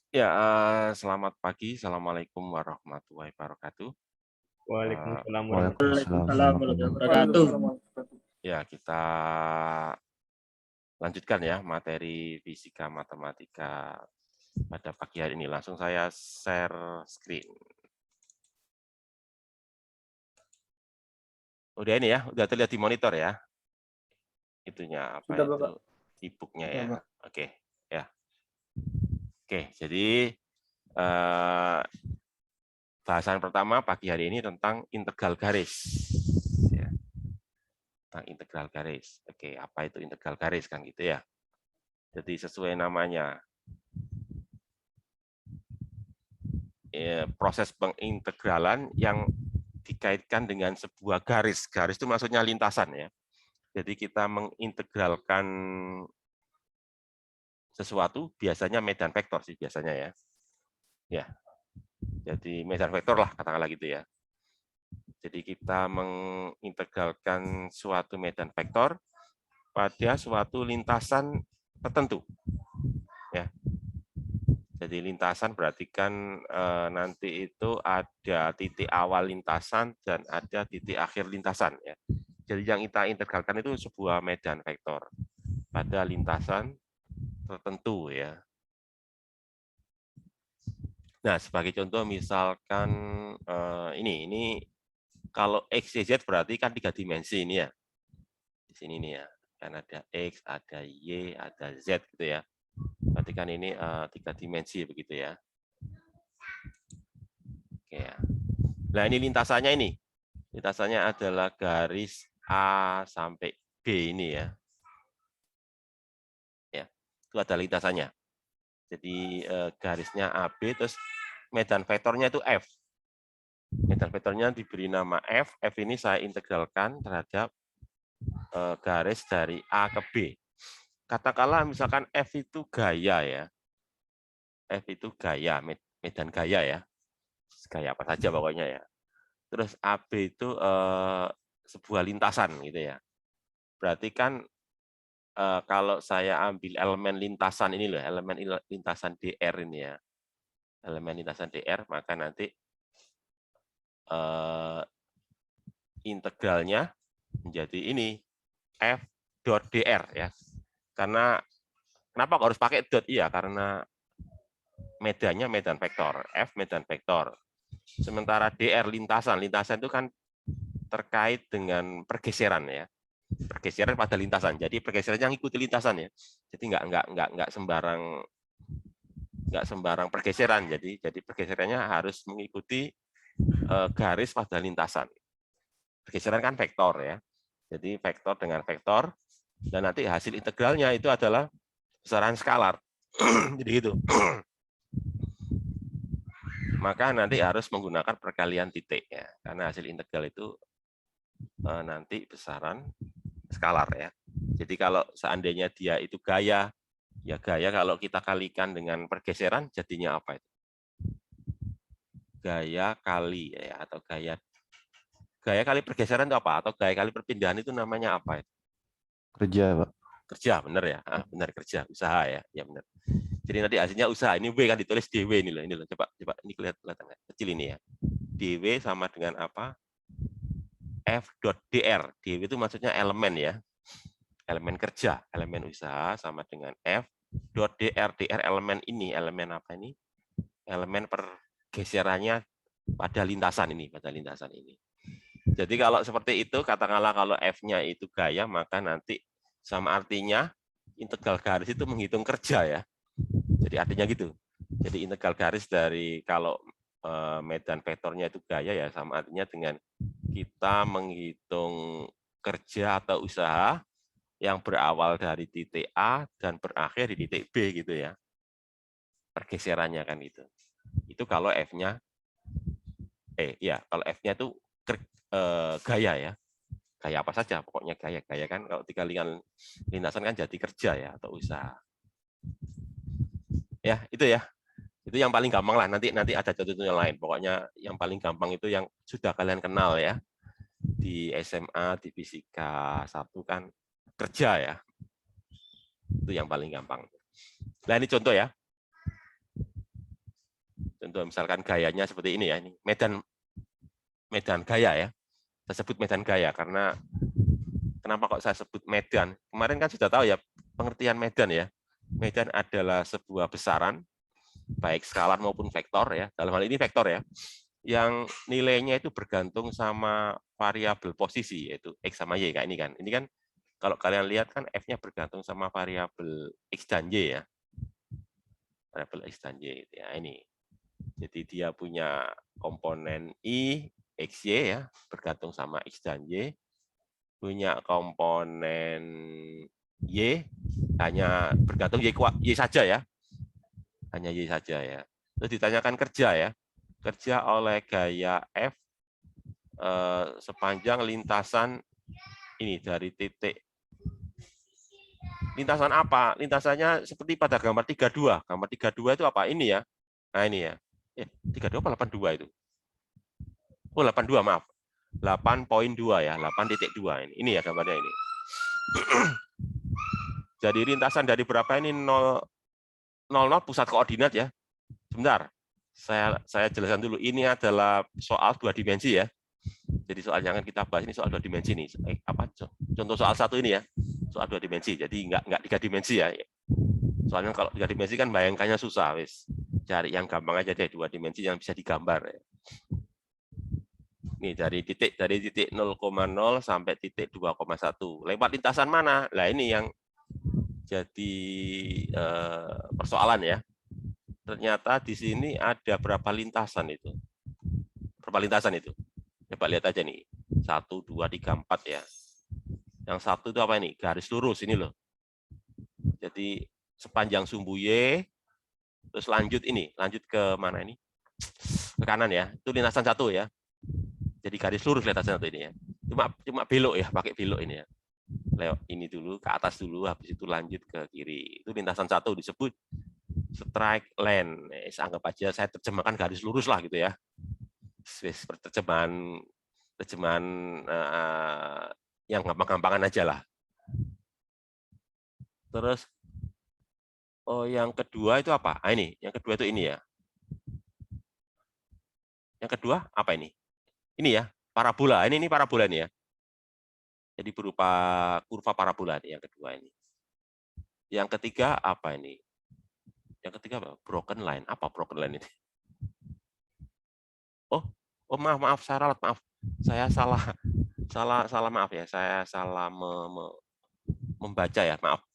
Ya, selamat pagi. Assalamualaikum warahmatullahi wabarakatuh. Waalaikumsalam Waalaikumsalam warahmatullahi warahmatullahi wabarakatuh. Ya, kita lanjutkan ya materi fisika matematika pada pagi hari ini. Langsung saya share screen. Udah ini ya, udah terlihat di monitor ya. Itunya apa Sudah, itu Bapak. e-booknya Sudah, ya. Pak. Oke, ya. Oke, jadi bahasan pertama pagi hari ini tentang integral garis. Ya. Tentang integral garis. Oke, apa itu integral garis kan gitu ya. Jadi sesuai namanya, proses pengintegralan yang dikaitkan dengan sebuah garis. Garis itu maksudnya lintasan ya. Jadi kita mengintegralkan sesuatu biasanya medan vektor sih biasanya ya. Ya. Jadi medan vektor lah katakanlah gitu ya. Jadi kita mengintegralkan suatu medan vektor pada suatu lintasan tertentu. Ya. Jadi lintasan berarti kan nanti itu ada titik awal lintasan dan ada titik akhir lintasan ya. Jadi yang kita integralkan itu sebuah medan vektor pada lintasan tertentu ya. Nah, sebagai contoh misalkan ini kalau X, Y, Z berarti kan 3 dimensi ini ya. Di sini nih ya. Kan ada X, ada Y, ada Z gitu ya. Berarti kan ini 3 dimensi begitu ya. Oke ya. Nah, ini lintasannya ini. Lintasannya adalah garis A sampai B ini ya. Ya, itu ada lintasannya. Jadi garisnya AB, terus medan vektornya itu F. Medan vektornya diberi nama F. F ini saya integralkan terhadap garis dari A ke B. Katakanlah misalkan F itu gaya ya. F itu gaya, medan gaya ya. Gaya apa saja pokoknya ya. Terus AB itu sebuah lintasan gitu ya. Berarti kan kalau saya ambil elemen lintasan ini loh, elemen lintasan DR ini ya. Elemen lintasan DR, maka nanti integralnya menjadi ini F dot DR ya. Karena kenapa harus pakai dot? Iya, karena medannya medan vektor, F medan vektor. Sementara DR lintasan itu kan terkait dengan pergeseran ya. Pergeseran pada lintasan. Jadi pergeserannya ngikuti lintasan ya. Jadi nggak sembarang pergeseran. Jadi pergeserannya harus mengikuti garis pada lintasan. Pergeseran kan vektor ya. Jadi vektor dengan vektor dan nanti hasil integralnya itu adalah besaran skalar. Jadi gitu. Maka nanti harus menggunakan perkalian titik ya. Karena hasil integral itu nanti besaran skalar ya. Jadi kalau seandainya dia itu gaya, ya gaya kalau kita kalikan dengan pergeseran jadinya apa itu? Gaya kali ya, atau gaya kali pergeseran itu apa? Atau gaya kali perpindahan itu namanya apa itu? kerja, Pak. Kerja, benar ya? Benar kerja, usaha ya, ya benar. Jadi nanti hasilnya usaha. Ini W kan ditulis DW ini loh, coba ini kelihatan kecil ini ya. DW sama dengan apa? F.dr. DW itu maksudnya elemen ya. Elemen kerja, elemen usaha sama dengan F.dr. dr elemen ini, elemen apa ini? Elemen pergeserannya pada lintasan ini, Jadi kalau seperti itu, katakanlah kalau F-nya itu gaya, maka nanti sama artinya integral garis itu menghitung kerja ya. Jadi artinya gitu. Jadi integral garis dari kalau medan vektornya itu gaya ya sama artinya dengan kita menghitung kerja atau usaha yang berawal dari titik A dan berakhir di titik B gitu ya. Pergeserannya kan itu. Itu kalau F-nya kalau F-nya itu gaya ya. Gaya apa saja, pokoknya gaya kan kalau dikalikan lintasan kan jadi kerja ya atau usaha. Ya, itu ya. Itu yang paling gampang lah. Nanti ada contohnya lain. Pokoknya yang paling gampang itu yang sudah kalian kenal ya. Di SMA, di fisika 1 kan kerja ya. Itu yang paling gampang. Nah, ini contoh ya. Contoh misalkan gayanya seperti ini ya, ini medan gaya ya. Saya sebut medan gaya karena kenapa kok saya sebut medan? Kemarin kan sudah tahu ya pengertian medan ya. Medan adalah sebuah besaran baik skalar maupun vektor ya. Dalam hal ini vektor ya. Yang nilainya itu bergantung sama variabel posisi yaitu x sama y kayak ini kan. Ini kan kalau kalian lihat kan f-nya bergantung sama variabel x dan y ya. Variabel x dan y ya ini. Jadi dia punya komponen i, x, y ya, bergantung sama x dan y. Punya komponen y hanya bergantung y saja ya. Hanya y saja ya. Terus ditanyakan kerja ya. Kerja oleh gaya f sepanjang lintasan ini dari titik. Lintasan apa? Lintasannya seperti pada gambar 32. Gambar 32 itu apa? Ini ya. Nah, ini ya. 32 apa 82 itu? Oh, 82, maaf. 8.2 ya, 8.2 ini. Ini ya gambarnya ini. Jadi lintasan dari berapa ini 0 pusat koordinat ya. Sebentar. Saya jelaskan dulu. Ini adalah soal 2 dimensi ya. Jadi soal yang akan kita bahas ini soal 2 dimensi nih. Apa contoh soal 1 ini ya. Soal 2 dimensi. Jadi enggak 3 dimensi ya. Soalnya kalau 3 dimensi kan bayangkannya susah, wis. Cari yang gampang aja deh, 2 dimensi yang bisa digambar ya. Nih dari titik 0,0 sampai titik 2,1. Lewat lintasan mana? Nah, ini yang jadi persoalan ya. Ternyata di sini ada berapa lintasan itu? Berapa lintasan itu? Coba lihat aja nih. 1, 2, 3, 4 ya. Yang satu itu apa ini? Garis lurus ini loh. Jadi sepanjang sumbu Y, terus lanjut ke mana ini? Ke kanan ya. Itu lintasan 1 ya. Jadi garis lurus lintasan 1 ini ya. Cuma belok ya, pakai belok ini ya. Lewat ini dulu, ke atas dulu, habis itu lanjut ke kiri. Itu lintasan 1 disebut straight line. Anggap aja saya terjemahkan garis lurus lah gitu ya. Terjemahan yang gampang-gampangan aja lah. Terus yang kedua itu apa? Ini, yang kedua itu ini ya. Yang kedua apa ini? Ini ya, parabola. Ini parabola ini ya. Jadi berupa kurva parabola nih yang kedua ini. Yang ketiga apa ini? Yang ketiga apa? Broken line. Apa broken line ini? Oh, maaf, saya ralat, maaf. Saya salah maaf ya. Saya salah membaca ya, maaf.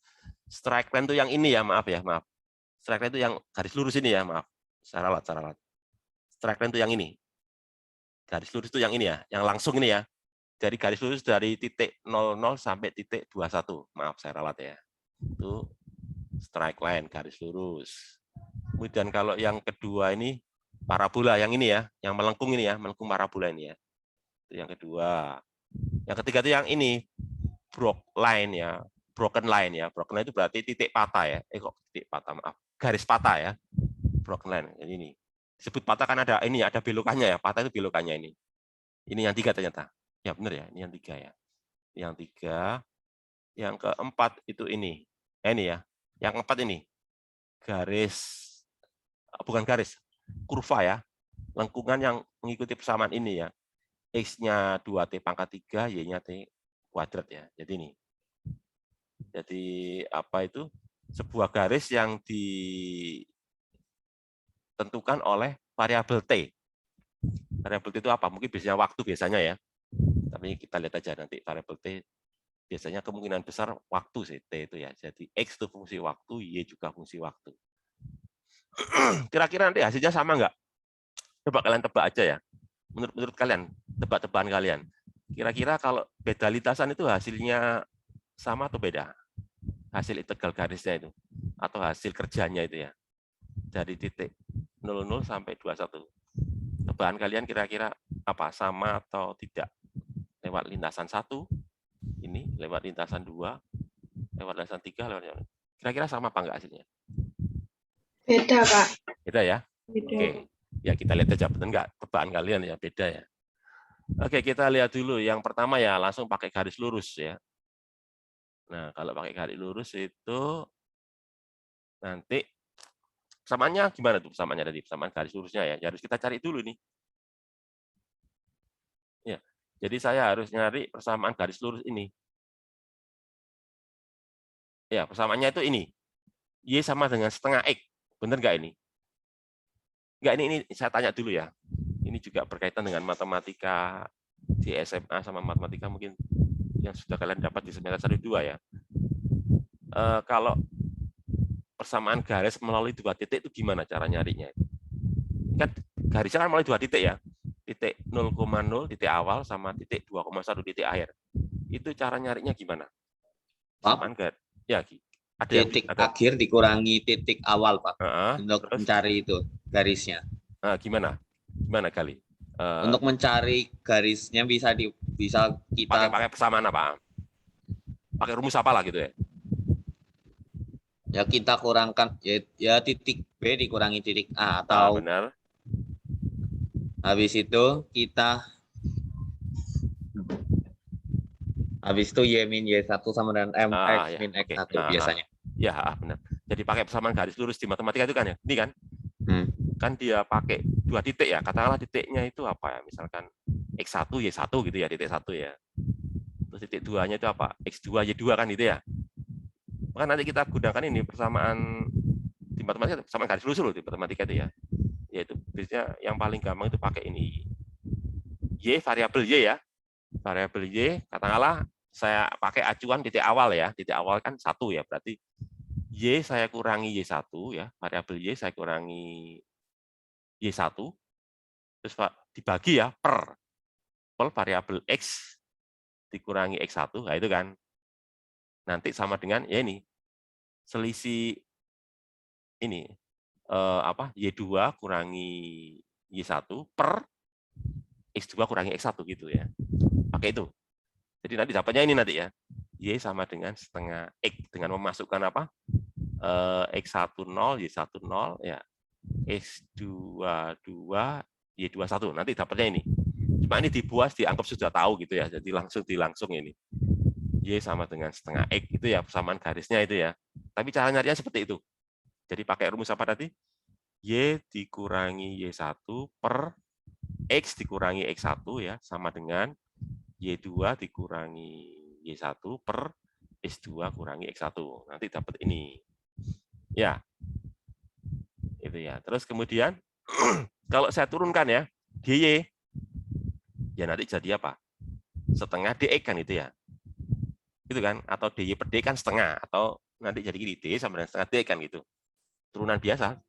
Straight line itu yang ini ya, maaf ya, maaf. Straight line itu yang garis lurus ini ya, maaf. Saya ralat. Straight line itu yang ini. Garis lurus itu yang ini ya, yang langsung ini ya. Dari garis lurus dari titik 00 sampai titik 21. Maaf, saya ralat ya. Itu straight line, garis lurus. Kemudian kalau yang kedua ini parabola, yang ini ya, yang melengkung ini ya, melengkung parabola ini ya. Itu yang kedua. Yang ketiga itu yang ini, broken line ya. Broken line itu berarti titik patah ya. Titik patah, maaf. Garis patah ya. Broken line. Jadi ini. Disebut patah kan ada ini, ada belokannya ya. Patah itu belokannya ini. Ini yang 3 ternyata. Ya benar ya, ini yang 3 ya. Yang 3, yang keempat itu ini. Ini ya. Yang 4 ini bukan garis, kurva ya. Lengkungan yang mengikuti persamaan ini ya. X-nya 2T pangkat 3, Y-nya T kuadrat ya. Jadi ini. Jadi apa itu? Sebuah garis yang ditentukan oleh variabel T. Variabel T itu apa? Mungkin biasanya waktu biasanya ya. Tapi kita lihat aja nanti variabel T biasanya kemungkinan besar waktu sih T itu ya. Jadi X itu fungsi waktu, Y juga fungsi waktu. Kira-kira nanti hasilnya sama nggak? Coba kalian tebak aja ya. Menurut kalian, tebak-tebakan kalian. Kira-kira kalau beda lintasan itu hasilnya sama atau beda? Hasil integral garisnya itu. Atau hasil kerjanya itu ya. Dari titik 00 sampai 21. Tebakan kalian kira-kira apa? Sama atau tidak? Lewat lintasan 1, ini lewat lintasan 2, lewat lintasan 3, kira-kira sama apa enggak hasilnya? Beda, Pak. Beda ya? Beda. Oke. Ya kita lihat aja benar enggak tebakan kalian ya, beda ya. Oke, kita lihat dulu yang pertama ya, langsung pakai garis lurus ya. Nah, kalau pakai garis lurus itu nanti Persamaannya gimana tuh persamaannya tadi? Persamaan garis lurusnya ya. Harus kita cari dulu nih. Ya. Jadi saya harus nyari persamaan garis lurus ini. Ya, persamaannya itu ini. Y sama dengan setengah X. Benar nggak ini? Nggak, ini saya tanya dulu ya. Ini juga berkaitan dengan matematika di SMA sama matematika mungkin yang sudah kalian dapat di semester 1-2 ya. Kalau persamaan garis melalui 2 titik itu gimana cara nyarinya? Kan garisnya kan melalui 2 titik ya. Titik 0,0 titik awal sama titik 2,1 titik akhir. Itu cara nyarinya gimana? Persamaan garis. Ya, ada titik akhir dikurangi titik awal, Pak. Untuk terus, mencari itu garisnya. Gimana? Gimana kali? Untuk mencari garisnya bisa kita pakai persamaan apa? Pakai rumus apa lah gitu ya? Ya kita kurangkan ya titik B dikurangi titik A atau benar. Habis itu Y min Y1 sama dengan MX min X1 biasanya. Ya, benar. Jadi pakai persamaan garis lurus di matematika itu kan ya? Ini kan? Kan dia pakai 2 titik ya. Katakanlah titiknya itu apa ya? Misalkan X1 Y1 gitu ya, titik 1 ya. Terus titik 2-nya itu apa? X2 Y2 kan gitu ya. Maka nanti kita gunakan ini persamaan di matematika, persamaan garis lurus di matematika itu ya. Yaitu biasanya yang paling gampang itu pakai ini. Y, variabel Y ya. Variabel Y, katakanlah saya pakai acuan titik awal ya. Titik awal kan 1 ya, berarti Y saya kurangi Y1 ya. Variabel Y saya kurangi Y1. Terus dibagi ya per variabel X dikurangi X1. Nah itu kan. Nanti sama dengan ya ini. Selisih ini Y2 kurangi Y1 per X2 kurangi X1 gitu ya. Pakai itu. Jadi nanti dapatnya ini nanti ya. Y sama dengan setengah X dengan memasukkan apa? X10, Y10 ya. X22, Y21. Nanti dapatnya ini. Cuma ini dibuat dianggap sudah tahu gitu ya. Jadi langsung ini. Y sama dengan setengah X itu ya persamaan garisnya itu ya. Tapi cara nyarinya seperti itu. Jadi pakai rumus apa tadi? Y dikurangi Y1 per X dikurangi X1 ya sama dengan Y2 dikurangi Y1 per X2 kurangi X1. Nanti dapat ini. Ya. Itu ya. Terus kemudian kalau saya turunkan ya dy ya nanti jadi apa? Setengah dx kan itu ya. Gitu kan? Atau dy per d kan setengah atau nanti jadi gini d sama dengan setengah d kan gitu. Turunan biasa.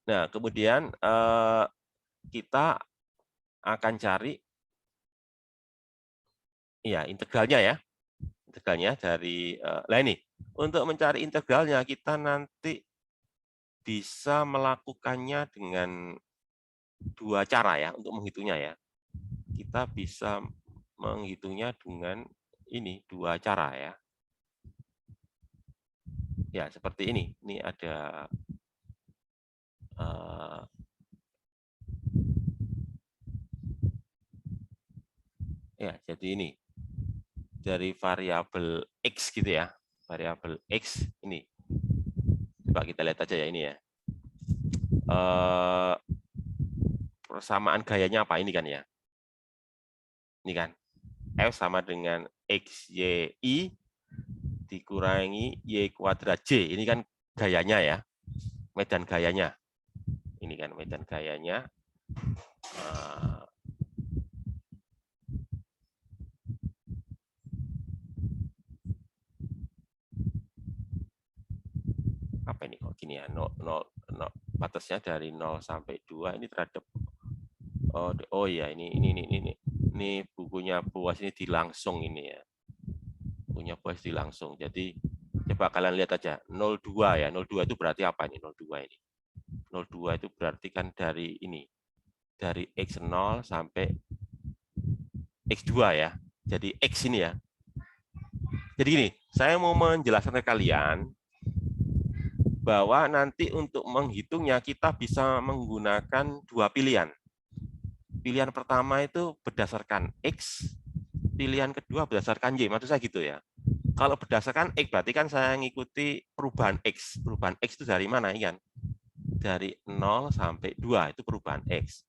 Nah, kemudian kita akan cari ya integralnya ya. Integralnya dari lah ini. Untuk mencari integralnya kita nanti bisa melakukannya dengan 2 cara ya untuk menghitungnya ya. Kita bisa menghitungnya dengan ini 2 cara ya. Ya, seperti ini. Ini ada ya, jadi ini dari variabel X gitu ya. Variabel X ini. Coba kita lihat aja ya ini ya. Persamaan gayanya apa ini kan ya? Ini kan. F sama dengan XYI dikurangi Y kuadrat J. Ini kan gayanya ya. Medan gayanya. Ini kan medan gayanya. Apa ini kok gini ya? 0, batasnya dari 0 sampai 2 ini terhadap oh ya ini bukunya Boas ini dilangsung ini ya. Bukunya Boas dilangsung. Jadi coba kalian lihat aja 02 ya. 02 itu berarti apa ini 02 ini? 02 itu berarti kan dari ini. Dari X0 sampai X2 ya. Jadi X ini ya. Jadi gini, saya mau menjelaskan ke kalian bahwa nanti untuk menghitungnya kita bisa menggunakan 2 pilihan. Pilihan pertama itu berdasarkan X, pilihan kedua berdasarkan Y. Maksud saya gitu ya. Kalau berdasarkan X berarti kan saya ngikuti perubahan X. Perubahan X itu dari mana kan? Dari 0 sampai 2 itu perubahan X.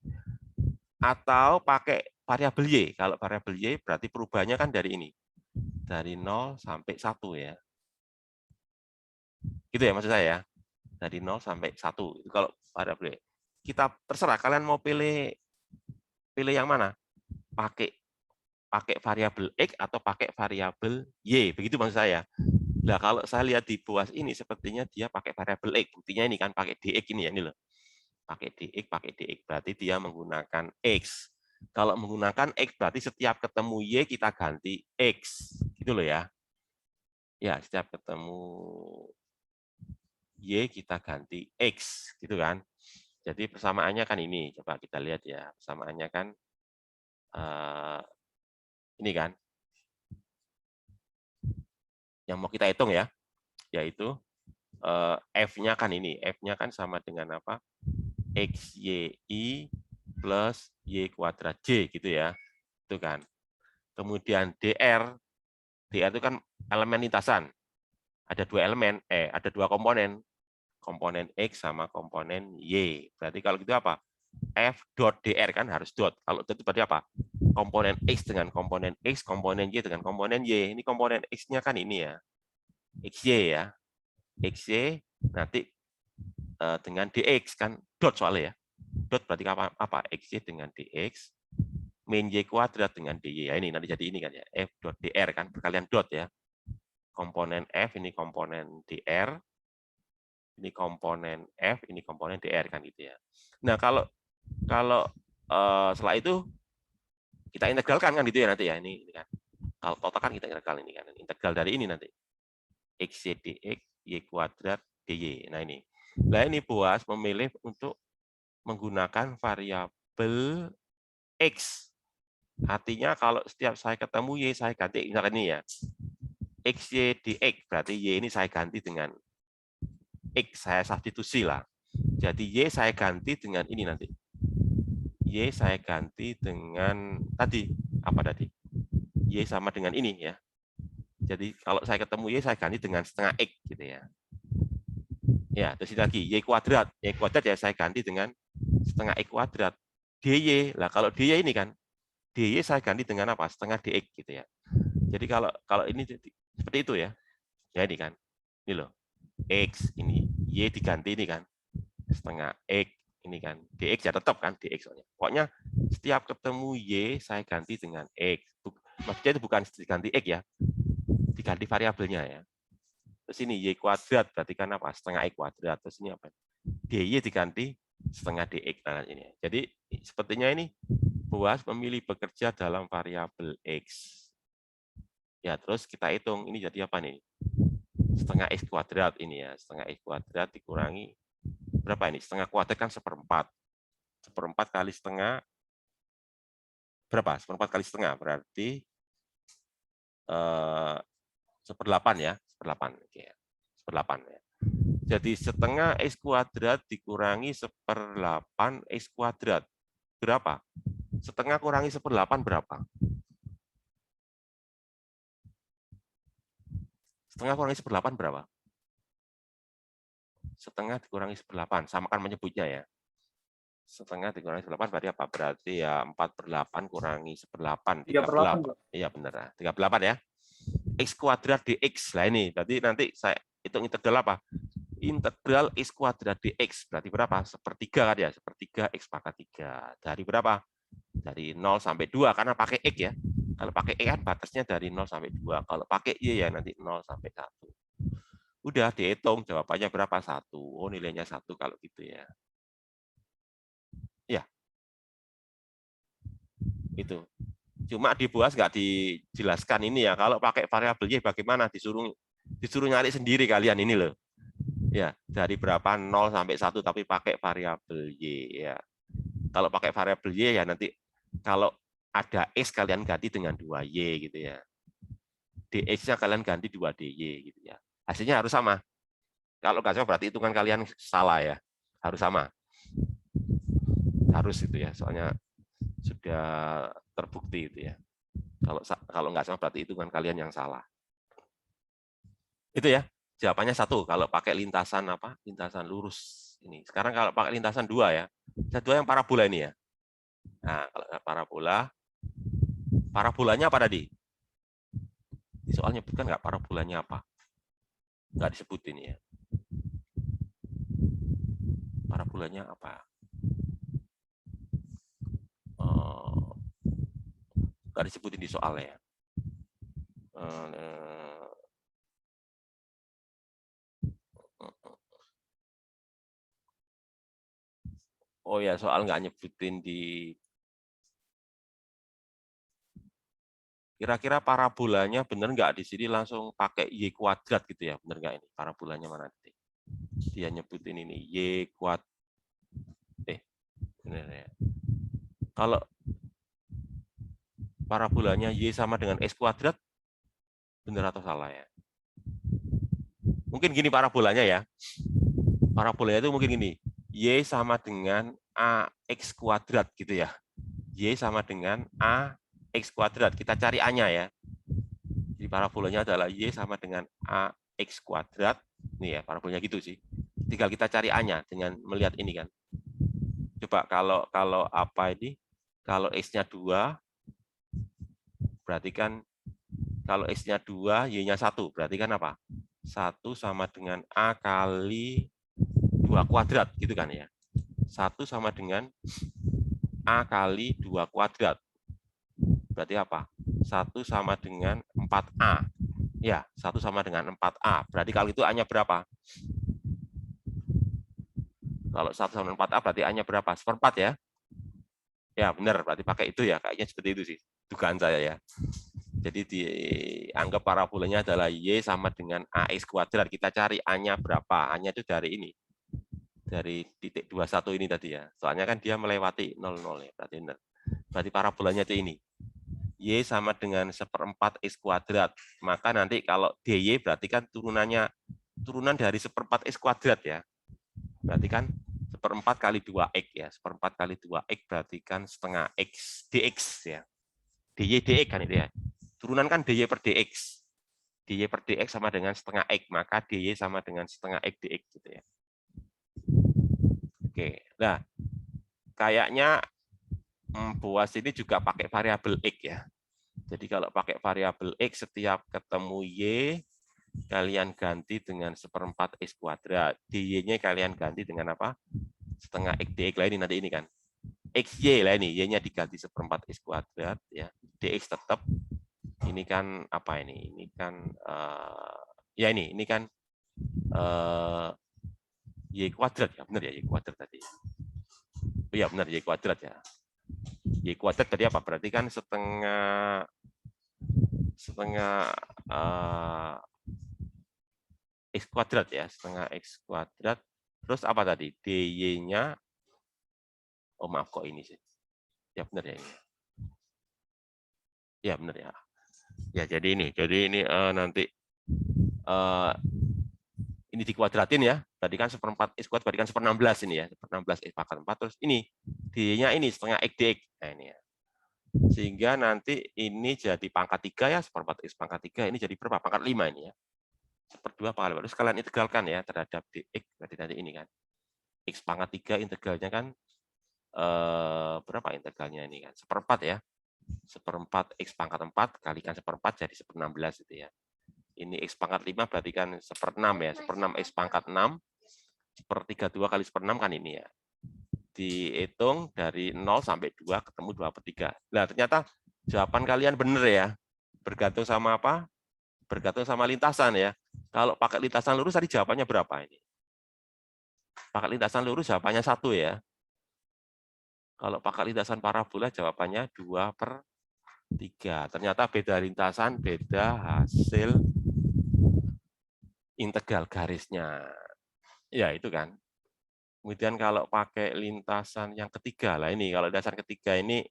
Atau pakai variabel Y. Kalau variabel Y berarti perubahannya kan dari ini. Dari 0 sampai 1 ya. Gitu ya maksud saya ya. Dari 0 sampai 1 itu kalau variabel Y. Kita terserah kalian mau pilih yang mana? Pakai variabel X atau pakai variabel Y. Begitu maksud saya. Nah, kalau saya lihat di Boas ini sepertinya dia pakai variabel X. Buktinya ini kan pakai dx ini ya, ini loh. Pakai dx berarti dia menggunakan X. Kalau menggunakan X berarti setiap ketemu Y kita ganti X. Gitu loh ya. Ya, setiap ketemu Y kita ganti X, gitu kan. Jadi persamaannya kan ini. Coba kita lihat ya. Persamaannya kan ini kan. Yang mau kita hitung ya. Yaitu F-nya kan ini. F-nya kan sama dengan apa? XYI plus Y kuadrat J gitu ya. Itu kan. Kemudian DR itu kan elemen lintasan. Ada dua elemen, ada dua komponen. Komponen X sama komponen Y. Berarti kalau gitu apa? F dot DR kan harus dot. Kalau dot itu berarti apa? Komponen X dengan komponen X, komponen Y dengan komponen Y. Ini komponen X-nya kan ini ya. XY ya. XY nanti dengan DX kan dot soalnya ya. Dot berarti apa? XY dengan DX min Y kuadrat dengan DY. Ya, ini nanti jadi ini kan ya. F dot DR kan berkalian dot ya. Komponen F ini komponen DR. Ini komponen F, ini komponen DR kan gitu ya. Nah, kalau setelah itu kita integralkan kan gitu ya nanti ya. Ini kan. Kalau total kan kita integral ini kan. Integral dari ini nanti. XY dx Y kuadrat DY. Nah, ini. Nah, ini Boas memilih untuk menggunakan variabel X. Artinya kalau setiap saya ketemu Y, saya ganti misalkan ini ya. XY dx, berarti Y ini saya ganti dengan X, saya substitusi lah. Jadi Y saya ganti dengan ini nanti. Y saya ganti dengan tadi, apa tadi? Y sama dengan ini ya. Jadi kalau saya ketemu Y, saya ganti dengan setengah X gitu ya. Ya, terus lagi Y kuadrat. Y kuadrat ya saya ganti dengan setengah X kuadrat. DY, lah kalau DY ini kan, DY saya ganti dengan apa? Setengah DX gitu ya. Jadi kalau ini seperti itu ya. Ya ini kan. Ini loh. X ini, Y diganti ini kan. Setengah X ini kan. DX ya tetap kan DX soalnya. Pokoknya setiap ketemu Y saya ganti dengan X. Maksudnya itu bukan diganti X ya. Diganti variabelnya ya. Terus ini Y kuadrat berarti kan apa? Setengah X kuadrat. Terus ini apa? DY diganti setengah DX. Nah, ini. Jadi sepertinya ini Boas memilih bekerja dalam variabel X. Ya, terus kita hitung ini jadi apa nih? Setengah X kuadrat ini ya. Setengah X kuadrat dikurangi berapa ini? Setengah kuadrat kan seperempat. Seperempat kali setengah berapa? Seperempat kali setengah berarti seperdelapan ya. Seperdelapan. Oke, seperdelapan ya. Jadi setengah X kuadrat dikurangi seperdelapan X kuadrat. Berapa? Setengah kurangi seperdelapan berapa? Setengah kurangi seperdelapan berapa? Setengah dikurangi seperdelapan. Sama kan menyebutnya ya. Setengah dikurangi seperdelapan berarti apa? Berarti ya 4/8 kurangi seperdelapan. 38. Iya benar. 38 ya. X kuadrat dx. Nah ini. Berarti nanti saya hitung integral apa? Integral X kuadrat dx. Berarti berapa? Sepertiga kan ya. Sepertiga X pangkat 3. Dari berapa? Dari 0 sampai 2. Karena pakai X ya. Kalau pakai X kan batasnya dari 0 sampai 2. Kalau pakai Y ya nanti 0 sampai 1. Udah dihitung jawabannya berapa? 1. Oh nilainya 1 kalau gitu ya. Ya. Itu. Cuma di Boas nggak dijelaskan ini ya. Kalau pakai variabel Y bagaimana? Disuruh nyari sendiri kalian ini loh. Ya, dari berapa 0 sampai 1 tapi pakai variabel Y ya. Kalau pakai variabel Y ya nanti kalau ada X kalian ganti dengan 2Y gitu ya. DX-nya kalian ganti 2DY gitu ya. Hasilnya harus sama. Kalau nggak sama berarti hitungan kalian salah ya. Harus sama. Harus itu ya. Soalnya sudah terbukti itu ya. Kalau nggak sama berarti hitungan kalian yang salah. Itu ya. Jawabannya 1 kalau pakai lintasan apa? Lintasan lurus ini. Sekarang kalau pakai lintasan 2 ya. Lintasan 2 yang parabola ini ya. Nah, kalau parabolanya apa tadi? Di soal nyebutkan nggak parabolanya apa? Nggak disebut ini ya. Parabolanya apa? Nggak disebutin di soalnya ya. Oh ya, soal nggak nyebutin di. Kira-kira parabolanya bener nggak di sini langsung pakai Y kuadrat gitu ya? Bener nggak ini? Parabolanya mana nanti? Dia nyebutin ini Y kuadrat. Bener ya. Kalau parabolanya Y sama dengan X kuadrat, bener atau salah ya? Mungkin gini parabolanya ya. Parabolanya itu mungkin gini. Y sama dengan AX kuadrat gitu ya. Y sama dengan AX kuadrat. Kita cari A-nya ya. Jadi parabolanya adalah Y sama dengan AX kuadrat. Nih ya, parabolanya gitu sih. Tinggal kita cari A-nya dengan melihat ini kan. Coba kalau apa ini? Kalau X-nya 2, berarti kan kalau X-nya 2, Y-nya 1. Berarti kan apa? 1 sama dengan A kali 2 kuadrat, gitu kan ya. 1 sama dengan A kali 2 kuadrat. Berarti apa? 1 sama dengan 4A. Ya, 1 sama dengan 4A. Berarti kalau itu A-nya berapa? Kalau 1 sama 4A berarti A-nya berapa? 1/4 ya? Ya, benar. Berarti pakai itu ya. Kayaknya seperti itu sih. Dugaan saya ya. Jadi dianggap parabolanya adalah Y sama dengan AX kuadrat. Kita cari A-nya berapa. A-nya itu dari ini. Dari titik 21 ini tadi ya. Soalnya kan dia melewati 00 ya. Berarti parabolanya itu ini. Y sama dengan 1/4 X kuadrat. Maka nanti kalau DY berarti kan turunan dari 1/4 X kuadrat ya. Berarti kan 1/4 kali 2X ya. 1/4 kali 2X berarti kan setengah X dx ya. DY dx kan itu ya. Turunan kan DY per dx. DY per dx sama dengan setengah X. Maka DY sama dengan setengah X dx gitu ya. Oke. Nah, kayaknya Boas ini juga pakai variabel X ya. Jadi kalau pakai variabel X, setiap ketemu Y, kalian ganti dengan 1/4 X kuadrat. DY-nya kalian ganti dengan apa? Setengah X dx lah ini nanti ini kan. XY lah ini, Y-nya diganti 1/4 X kuadrat. Ya. Dx tetap. Ini kan apa ini? Ini kan, ya ini kan Y kuadrat ya. Benar ya, Y kuadrat tadi. Oh ya benar, Y kuadrat ya. Y kuadrat tadi apa? Berarti kan setengah X kuadrat ya, setengah X kuadrat. Terus apa tadi? DY-nya, oh maaf kok ini sih. Ya benar ya ini. Ya benar ya. Ya jadi ini nanti ini dikuadratin ya. Tadi kan 1/4 X kuadrat, berarti kan 1/16 ini ya. 1/16 X pangkat 4. Terus ini, DY-nya ini setengah X dx. Nah ini ya. Sehingga nanti ini jadi pangkat 3 ya, 1/4 X pangkat 3. Ini jadi berapa? Pangkat 5 ini ya. 1/2 pangkat 5. Terus kalian integralkan ya terhadap dx. Berarti nanti ini kan. X pangkat 3 integralnya kan berapa integralnya ini kan? 1/4 ya. 1/4 X pangkat 4 kalikan 1/4 jadi 1/16 itu ya. Ini X pangkat 5 berarti kan 1/6 ya. 1/6 X pangkat 6 1/32 kali 1/6 kan ini ya. Dihitung dari 0 sampai 2 ketemu 2/3. Nah, ternyata jawaban kalian benar ya. Bergantung sama apa? Bergantung sama lintasan ya. Kalau pakai lintasan lurus tadi jawabannya berapa ini? Pakai lintasan lurus jawabannya 1 ya. Kalau pakai lintasan parabola jawabannya 2/3. Ternyata beda lintasan, beda hasil integral garisnya. Ya, itu kan. Kemudian kalau pakai lintasan yang ketiga, lah ini kalau lintasan ketiga ini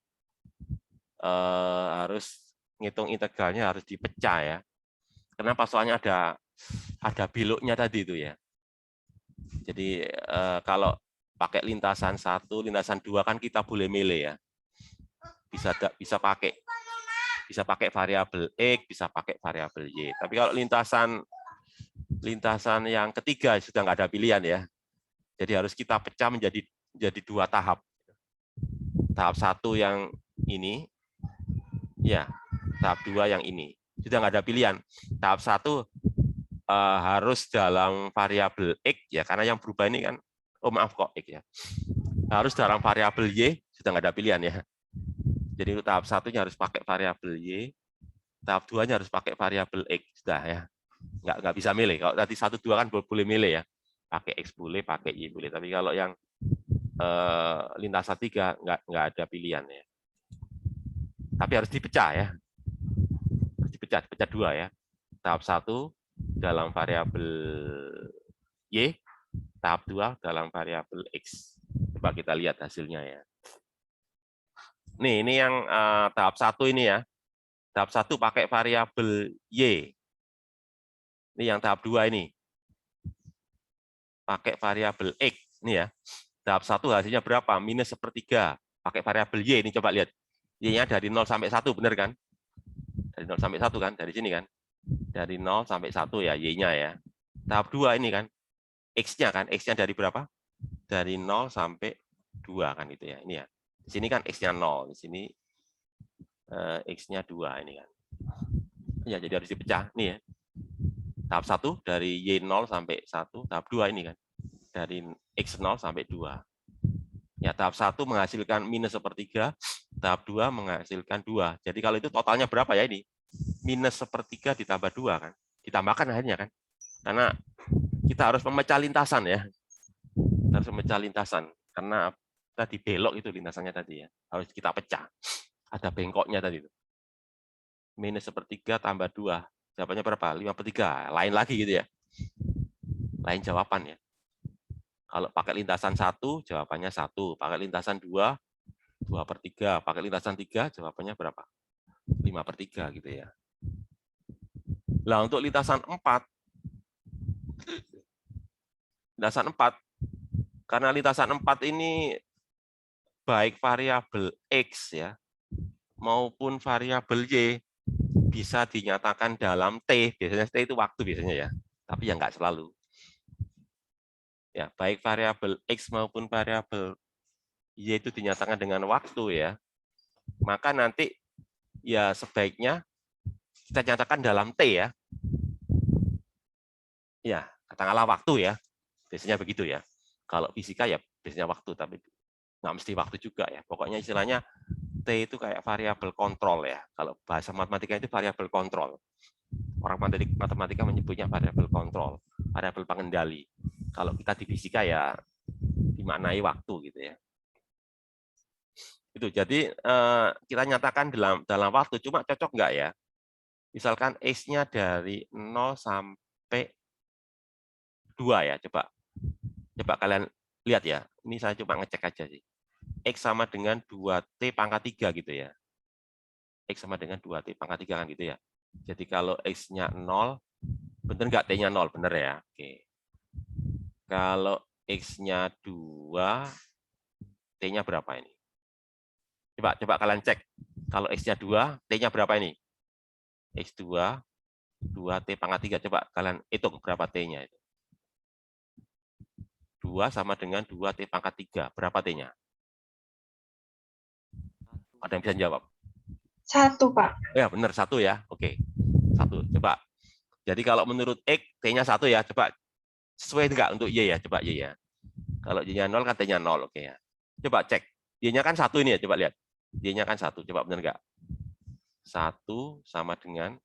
harus ngitung integralnya harus dipecah ya. Kenapa? Soalnya ada beloknya tadi itu ya. Jadi kalau pakai lintasan 1, lintasan 2 kan kita boleh milih ya. Bisa pakai variabel X, bisa pakai variabel Y. Tapi kalau lintasan lintasan yang ketiga sudah nggak ada pilihan ya. Jadi harus kita pecah menjadi 2 tahap. Tahap 1 yang ini, ya. Tahap 2 yang ini. Sudah nggak ada pilihan. Tahap 1 harus dalam variabel X ya, karena yang berubah ini kan, oh maaf kok X ya. Harus dalam variabel Y, sudah nggak ada pilihan ya. Jadi untuk tahap 1-nya harus pakai variabel Y, tahap 2-nya harus pakai variabel X, sudah ya. Nggak bisa milih. Kalau tadi 1, 2 kan boleh milih ya. Pakai X boleh, pakai Y boleh. Tapi kalau yang lintasan 3 nggak ada pilihan ya. Tapi harus dipecah ya. Harus dipecah 2 ya. Tahap 1 dalam variabel Y, tahap 2 dalam variabel X. Coba kita lihat hasilnya ya. Nih, ini yang tahap 1 ini ya. Tahap 1 pakai variabel Y. Ini yang tahap 2 ini. Pakai variabel X. Ini ya. Tahap 1 hasilnya berapa? Minus 1/3. Pakai variabel Y. Ini coba lihat. Y-nya dari 0 sampai 1, benar kan? Dari 0 sampai 1 kan? Dari sini kan? Dari 0 sampai 1 ya, Y-nya ya. Tahap 2 ini kan? X-nya kan? X-nya dari berapa? Dari 0 sampai 2 kan itu ya. Ini ya. Di sini kan X-nya 0. Di sini X-nya 2 ini kan. Ya, jadi harus dipecah. Nih ya. Tahap 1 dari Y0 sampai 1. Tahap 2 ini kan. Dari X0 sampai 2. Ya, tahap 1 menghasilkan minus 1/3, tahap 2 menghasilkan 2. Jadi kalau itu totalnya berapa ya ini? Minus 1/3 ditambah 2 kan? Ditambahkan akhirnya kan? Karena kita harus memecah lintasan ya. Kita harus memecah lintasan. Karena tadi belok itu lintasannya tadi ya. Harus kita pecah. Ada bengkoknya tadi itu. Minus 1/3 tambah 2. Jawabannya berapa? 5/3. Lain lagi gitu ya. Lain jawaban ya. Kalau pakai lintasan 1, jawabannya 1. Pakai lintasan 2, 2/3. Pakai lintasan 3, jawabannya berapa? 5/3 gitu ya. Nah, untuk lintasan 4, karena lintasan 4 ini baik variabel X ya, maupun variabel Y bisa dinyatakan dalam T. Biasanya T itu waktu biasanya ya, tapi ya nggak selalu. Ya, baik variabel X maupun variabel Y itu dinyatakan dengan waktu ya, maka nanti ya sebaiknya kita nyatakan dalam T ya. Ya, katakanlah waktu ya. Biasanya begitu ya. Kalau fisika ya biasanya waktu, tapi nggak mesti waktu juga ya. Pokoknya istilahnya T itu kayak variabel kontrol ya. Kalau bahasa matematika itu variabel kontrol. Orang matematika menyebutnya variabel kontrol, variabel pengendali. Kalau kita di fisika ya dimaknai waktu gitu ya. Itu jadi kita nyatakan dalam waktu, cuma cocok nggak ya? Misalkan X-nya dari 0 sampai 2 ya, coba kalian lihat ya. Ini saya coba ngecek aja sih. X sama dengan 2T pangkat 3 gitu ya. X sama dengan 2T pangkat 3 kan gitu ya. Jadi kalau X-nya 0, bener nggak T-nya 0? Bener ya. Oke. Kalau X-nya 2, T-nya berapa ini? Coba kalian cek. Kalau X-nya 2, T-nya berapa ini? X2, 2T pangkat 3. Coba kalian hitung berapa T-nya itu. 2 sama dengan 2T pangkat 3. Berapa T-nya? Ada yang bisa jawab? 1, Pak. Ya, benar 1 ya. Oke. 1. Coba. Jadi kalau menurut X, T-nya 1 ya. Coba sesuai enggak untuk Y ya? Coba Y ya. Kalau Y-nya 0 kan T-nya 0. Oke ya. Coba cek. Y-nya kan 1 ini ya. Coba lihat. Y-nya kan 1. Coba benar enggak? 1 sama dengan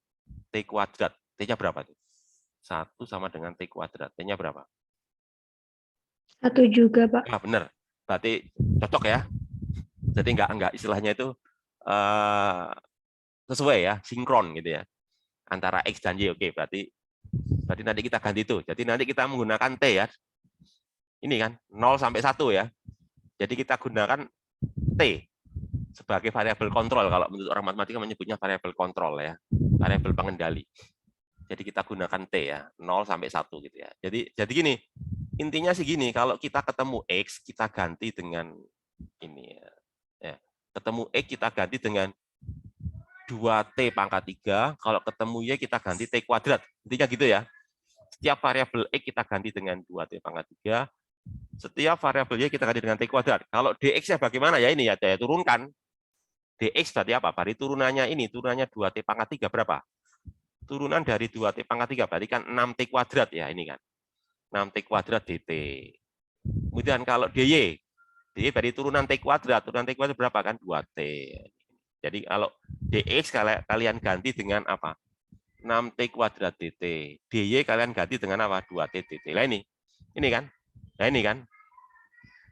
T kuadrat. T-nya berapa tuh? 1 sama dengan T kuadrat. T-nya berapa? 1 juga, Pak. Nah, benar. Berarti cocok ya. Jadi enggak istilahnya itu sesuai ya, sinkron gitu ya. Antara X dan Y. Oke, berarti nanti kita ganti itu. Jadi nanti kita menggunakan T ya. Ini kan 0 sampai 1 ya. Jadi kita gunakan T sebagai variabel kontrol. Kalau menurut orang matematika menyebutnya variabel kontrol ya. Variabel pengendali. Jadi kita gunakan T ya, 0 sampai 1 gitu ya. Jadi gini, intinya sih gini, kalau kita ketemu X, kita ganti dengan ini ya. Ketemu X kita ganti dengan 2T pangkat 3, kalau ketemu Y kita ganti T kuadrat. Intinya gitu ya. Setiap variabel X kita ganti dengan 2T pangkat 3. Setiap variabel Y kita ganti dengan T kuadrat. Kalau dx-nya bagaimana? Ya ini ya, saya turunkan. Dx berarti apa? Berarti turunannya ini, turunannya 2T pangkat 3 berapa? Turunan dari 2T pangkat 3 berarti kan 6T kuadrat ya, ini kan. 6T kuadrat dt. Kemudian kalau dy berarti turunan T kuadrat berapa kan? 2T. Jadi kalau dx kalian ganti dengan apa? 6T kuadrat dt. dy kalian ganti dengan apa? 2T dt. Nah ini kan? Nah ini kan?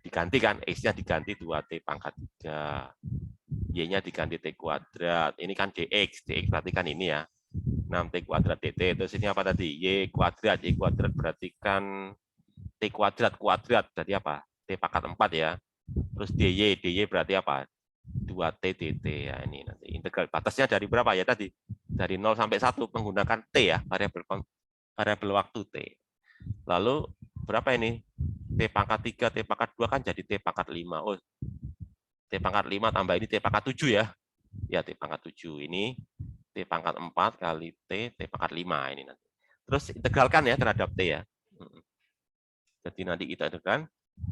Diganti kan? X-nya diganti 2T pangkat 3. Y-nya diganti T kuadrat. Ini kan dx. Dx berarti kan ini ya. 6T kuadrat dt. Terus ini apa tadi? Y kuadrat. Y kuadrat berarti kan T kuadrat berarti apa? T pangkat 4 ya. Terus dy berarti apa? 2T dt ya, ini nanti integral batasnya dari berapa ya tadi? Dari 0 sampai 1 menggunakan T ya, variabel waktu T. Lalu berapa ini? T pangkat 3, T pangkat 2 kan jadi T pangkat 5. Oh, T pangkat 5 tambah ini T pangkat 7 ya. Ya, T pangkat 7 ini T pangkat 4 kali T pangkat 5 ini nanti. Terus integralkan ya terhadap T ya. Jadi nanti kita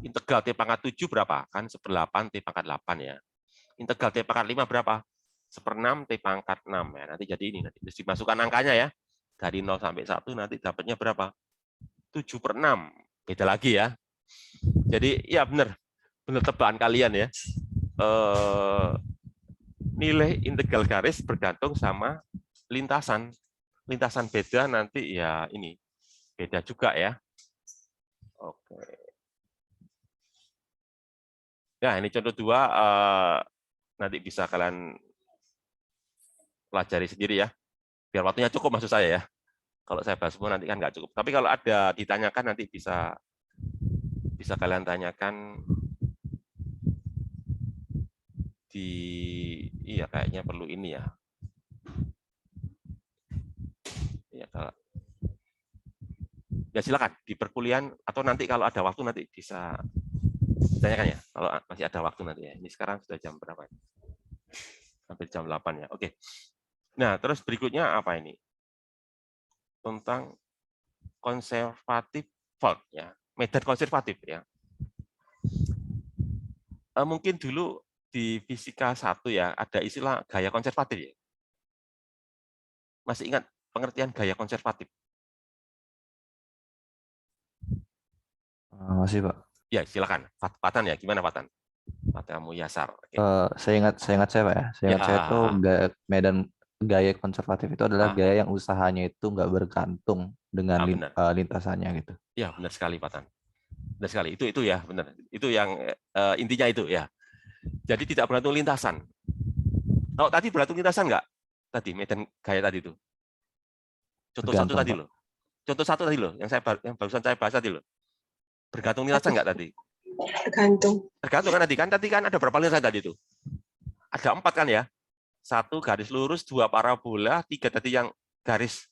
integral T pangkat 7 berapa? Kan 1/8 T pangkat 8 ya. Integral T pangkat 5 berapa? 1/6 T pangkat 6 ya. Nanti jadi ini nanti dimasukkan angkanya ya. Dari 0 sampai 1 nanti dapatnya berapa? 7/6. Beda lagi ya. Jadi ya benar tebakan kalian ya. Nilai integral garis bergantung sama lintasan. Lintasan beda nanti ya ini beda juga ya. Oke. Ya, ini contoh 2 nanti bisa kalian pelajari sendiri ya. Biar waktunya cukup maksud saya ya. Kalau saya bahas semua nanti kan nggak cukup. Tapi kalau ada ditanyakan nanti bisa kalian tanyakan di iya kayaknya perlu ini ya. Ya silakan di perkuliahan atau nanti kalau ada waktu nanti bisa ditanyakan ya. Kalau masih ada waktu nanti ya. Ini sekarang sudah jam berapa? Hampir jam 8 ya. Oke. Nah, terus berikutnya apa ini? Tentang konservatif fault ya. Medan konservatif ya. Mungkin dulu di fisika 1 ya ada istilah gaya konservatif ya. Masih ingat pengertian gaya konservatif? Masih, Pak. Ya, silakan. Patan ya, gimana Patan? Kamu Yasar. Oke. Saya ingat saya, Pak ya. Saya ingat saya itu medan gaya konservatif itu adalah gaya yang usahanya itu nggak bergantung dengan lintasannya gitu. Ya, benar sekali Patan. Benar sekali. Itu ya, benar. Itu yang intinya itu ya. Jadi tidak bergantung lintasan. Kalau tadi bergantung lintasan nggak? Tadi medan gaya tadi itu. Contoh satu tadi loh. Contoh satu tadi loh, yang barusan saya bahas tadi loh. Bergantung lintasan nggak tadi? Tergantung. Tergantung kan tadi kan ada berapa lintasan tadi itu? Ada 4 kan ya? 1 garis lurus, 2 parabola, 3 tadi yang garis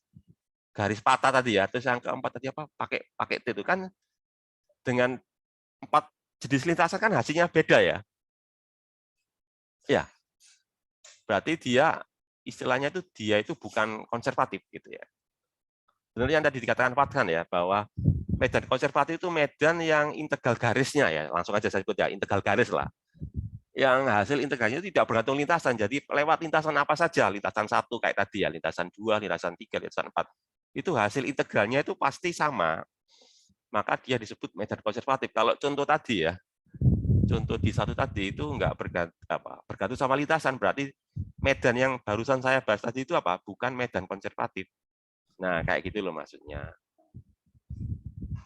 patah tadi ya. Terus yang keempat tadi apa? Pakai T itu kan dengan 4 jenis lintasan kan hasilnya beda ya. Ya. Berarti istilahnya dia itu bukan konservatif gitu ya. Benar yang tadi dikatakan Fathan ya, bahwa medan konservatif itu medan yang integral garisnya ya, langsung aja saya sebut ya, integral garis lah. Yang hasil integralnya tidak bergantung lintasan, jadi lewat lintasan apa saja, lintasan 1 kayak tadi ya, lintasan 2, lintasan 3, lintasan 4, itu hasil integralnya itu pasti sama. Maka dia disebut medan konservatif. Kalau contoh tadi ya, contoh di 1 tadi itu nggak bergantung sama lintasan, berarti medan yang barusan saya bahas tadi itu apa? Bukan medan konservatif. Nah, kayak gitu loh maksudnya.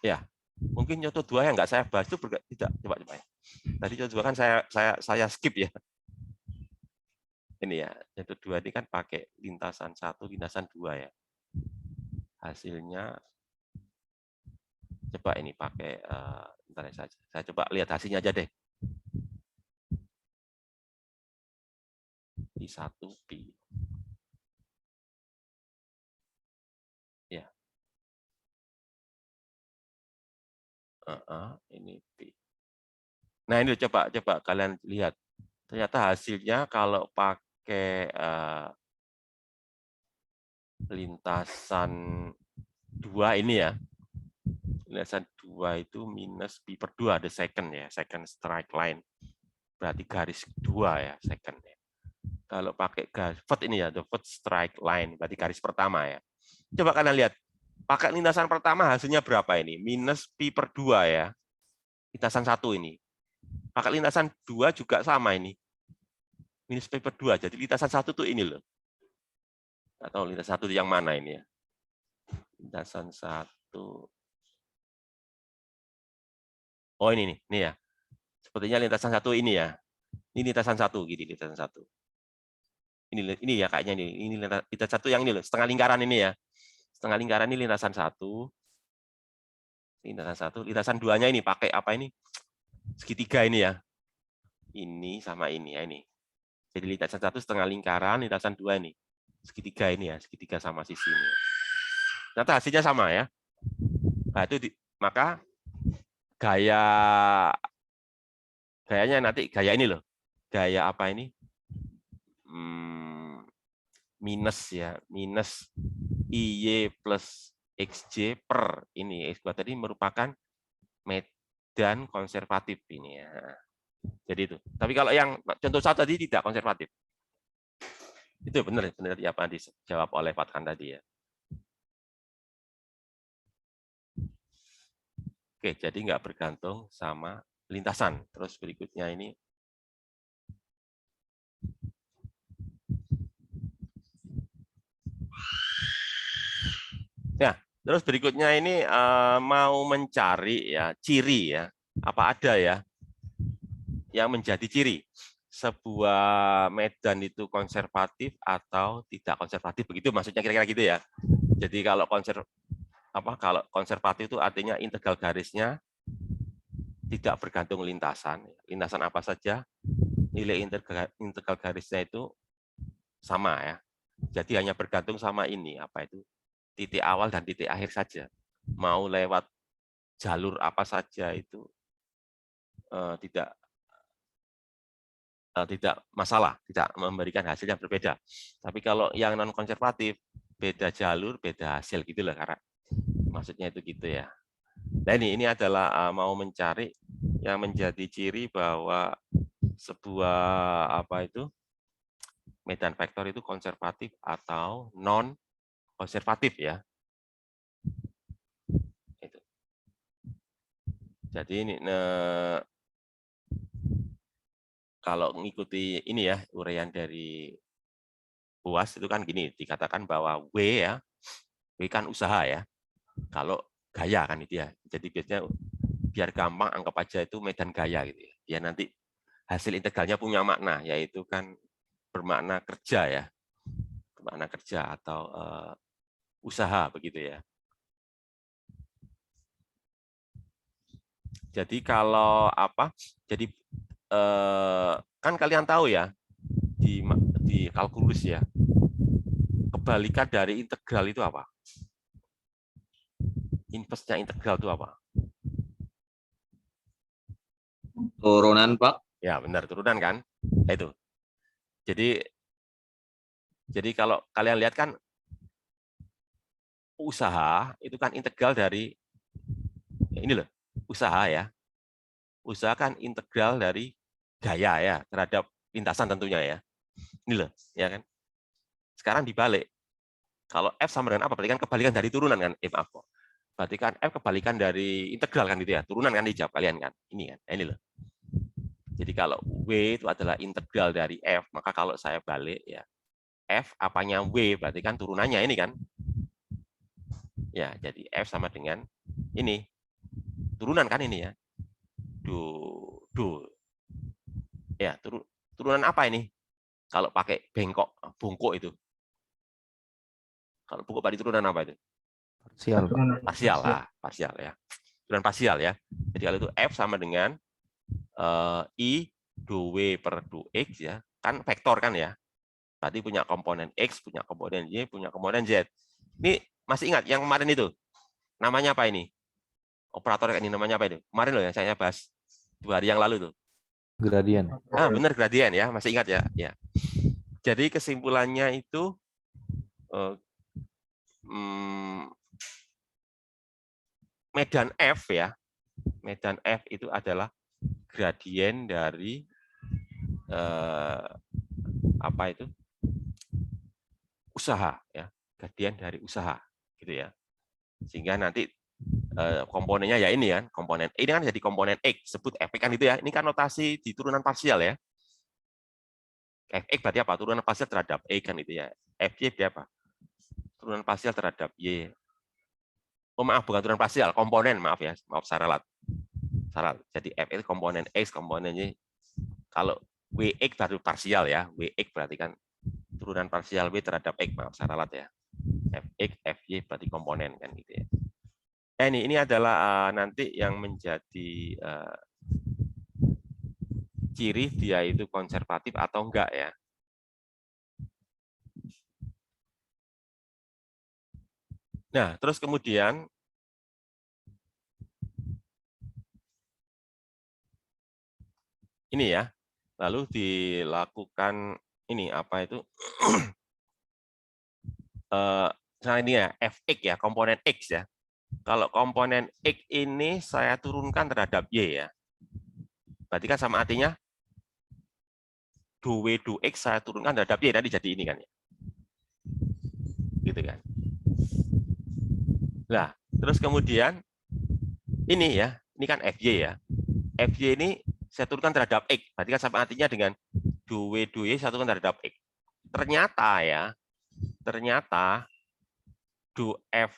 Ya, mungkin contoh 2 yang nggak saya bahas itu tidak, coba ya. Tadi contoh 2 kan saya skip ya. Ini ya, contoh 2 ini kan pakai lintasan 1, lintasan 2 ya. Hasilnya coba ini pakai bentar ya, saya coba lihat hasilnya aja deh. Pi 1 pi. Ya. Ini pi. Nah, ini coba kalian lihat. Ternyata hasilnya kalau pakai lintasan 2 ini ya, Lintasan 2 itu minus pi per 2, ada second ya, second strike line. Berarti garis 2 ya, second ya. Kalau pakai garis first ini ya, the first strike line, berarti garis pertama ya. Coba kalian lihat, pakai lintasan pertama hasilnya berapa ini? Minus pi per 2 ya. Lintasan 1 ini. Pakai lintasan 2 juga sama ini. Minus pi per 2, jadi lintasan 1 tuh ini loh. Atau lintasan 1 yang mana ini ya? Lintasan 1. Oh ini nih, ini ya. Sepertinya lintasan 1 ini ya. Ini lintasan 1 gini, lintasan 1. Ini ya kayaknya ini lintasan 1 yang ini loh, setengah lingkaran ini ya. Setengah lingkaran ini lintasan 1. Lintasan 1, lintasan 2-nya ini pakai apa ini? Segitiga ini ya. Ini sama ini ya ini. Jadi lintasan 1 setengah lingkaran, lintasan 2 ini. Segitiga ini ya, segitiga sama sisi ini. Ternyata hasilnya sama ya. Nah, itu maka gayanya nanti gaya ini loh. Gaya apa ini? Minus ya, minus IY plus XJ per ini. X2 tadi merupakan medan konservatif ini ya. Jadi itu. Tapi kalau yang contoh 1 tadi tidak konservatif. Itu benar ya apa dijawab oleh Fathan tadi ya. Oke, jadi nggak bergantung sama lintasan. Terus berikutnya ini. Ya, terus berikutnya ini mau mencari ya ciri ya. Apa ada ya yang menjadi ciri sebuah medan itu konservatif atau tidak konservatif, begitu maksudnya kira-kira gitu ya. Jadi kalau kalau konservatif itu artinya integral garisnya tidak bergantung lintasan. Lintasan apa saja, nilai integral garisnya itu sama ya. Jadi hanya bergantung sama ini, apa itu, titik awal dan titik akhir saja. Mau lewat jalur apa saja itu tidak masalah, tidak memberikan hasil yang berbeda. Tapi kalau yang non konservatif, beda jalur, beda hasil gitu lah, karena maksudnya itu gitu ya. Nah ini adalah mau mencari yang menjadi ciri bahwa sebuah apa itu medan vektor itu konservatif atau non konservatif ya. Itu. Jadi ini kalau mengikuti ini ya uraian dari UAS itu kan gini, dikatakan bahwa W ya, W kan usaha ya. Kalau gaya kan itu ya. Jadi biasanya biar gampang anggap aja itu medan gaya gitu ya. Ya nanti hasil integralnya punya makna, yaitu kan bermakna kerja ya. Bermakna kerja atau usaha begitu ya. Jadi kalau apa? Jadi kan kalian tahu ya di kalkulus ya, kebalikan dari integral itu apa? Inversenya integral itu apa? Turunan, Pak. Ya benar, turunan kan? Nah, itu. Jadi kalau kalian lihat kan usaha itu kan integral dari ini loh, usaha ya. Usaha kan integral dari gaya ya terhadap lintasan tentunya ya. Ini loh, ya kan? Sekarang dibalik. Kalau F sama dengan apa? Berarti kan kebalikan dari turunan kan, F apa? Berarti kan F kebalikan dari integral kan gitu ya. Turunan kan dijawab kalian kan. Ini kan, ini loh. Jadi kalau W itu adalah integral dari F, maka kalau saya balik ya F apanya W, berarti kan turunannya ini kan. Ya, jadi F sama dengan ini. Turunan kan ini ya. Do. Ya, turunan apa ini? Kalau pakai bongkok itu. Kalau bongkok berarti turunan apa itu? Parsial ya. Turunan parsial ya. Jadi kalau itu F sama dengan I do W per do X ya. Kan vektor kan ya. Berarti punya komponen X, punya komponen Y, punya komponen Z. Ini masih ingat yang kemarin itu? Namanya apa ini? Operator ini namanya apa itu? Kemarin loh yang saya bahas 2 hari yang lalu tuh. Gradien. Benar gradien ya, masih ingat ya? Ya. Jadi kesimpulannya itu medan F ya, medan F itu adalah gradien dari apa itu, usaha ya, gradien dari usaha gitu ya. Sehingga nanti komponennya ya ini kan, komponen ini kan jadi komponen X, sebut Fx kan itu ya. Ini kan notasi di turunan parsial ya. Fx berarti apa? Turunan parsial terhadap E kan itu ya. Fy berarti apa? Turunan parsial terhadap Y. Oh maaf, bukan turunan parsial, komponen, maaf ya, maaf salah. Jadi F itu komponen X, komponennya kalau Wx baru parsial ya, Wx berarti kan turunan parsial W terhadap X, maaf salah ya. Fx, Fy berarti komponen kan gitu ya. Ini adalah nanti yang menjadi ciri dia itu konservatif atau enggak ya. Nah, terus kemudian ini ya, lalu dilakukan ini apa itu? Nah ini ya, Fx ya, komponen X ya. Kalau komponen X ini saya turunkan terhadap Y ya. Berarti kan sama artinya do W do X saya turunkan terhadap Y, nanti jadi ini kan ya. Gitu kan. Nah, terus kemudian ini ya, ini kan Fy ya. Fy ini saya turunkan terhadap X, berarti kan sama artinya dengan do W do Y saya turunkan terhadap X. Ternyata ya, do F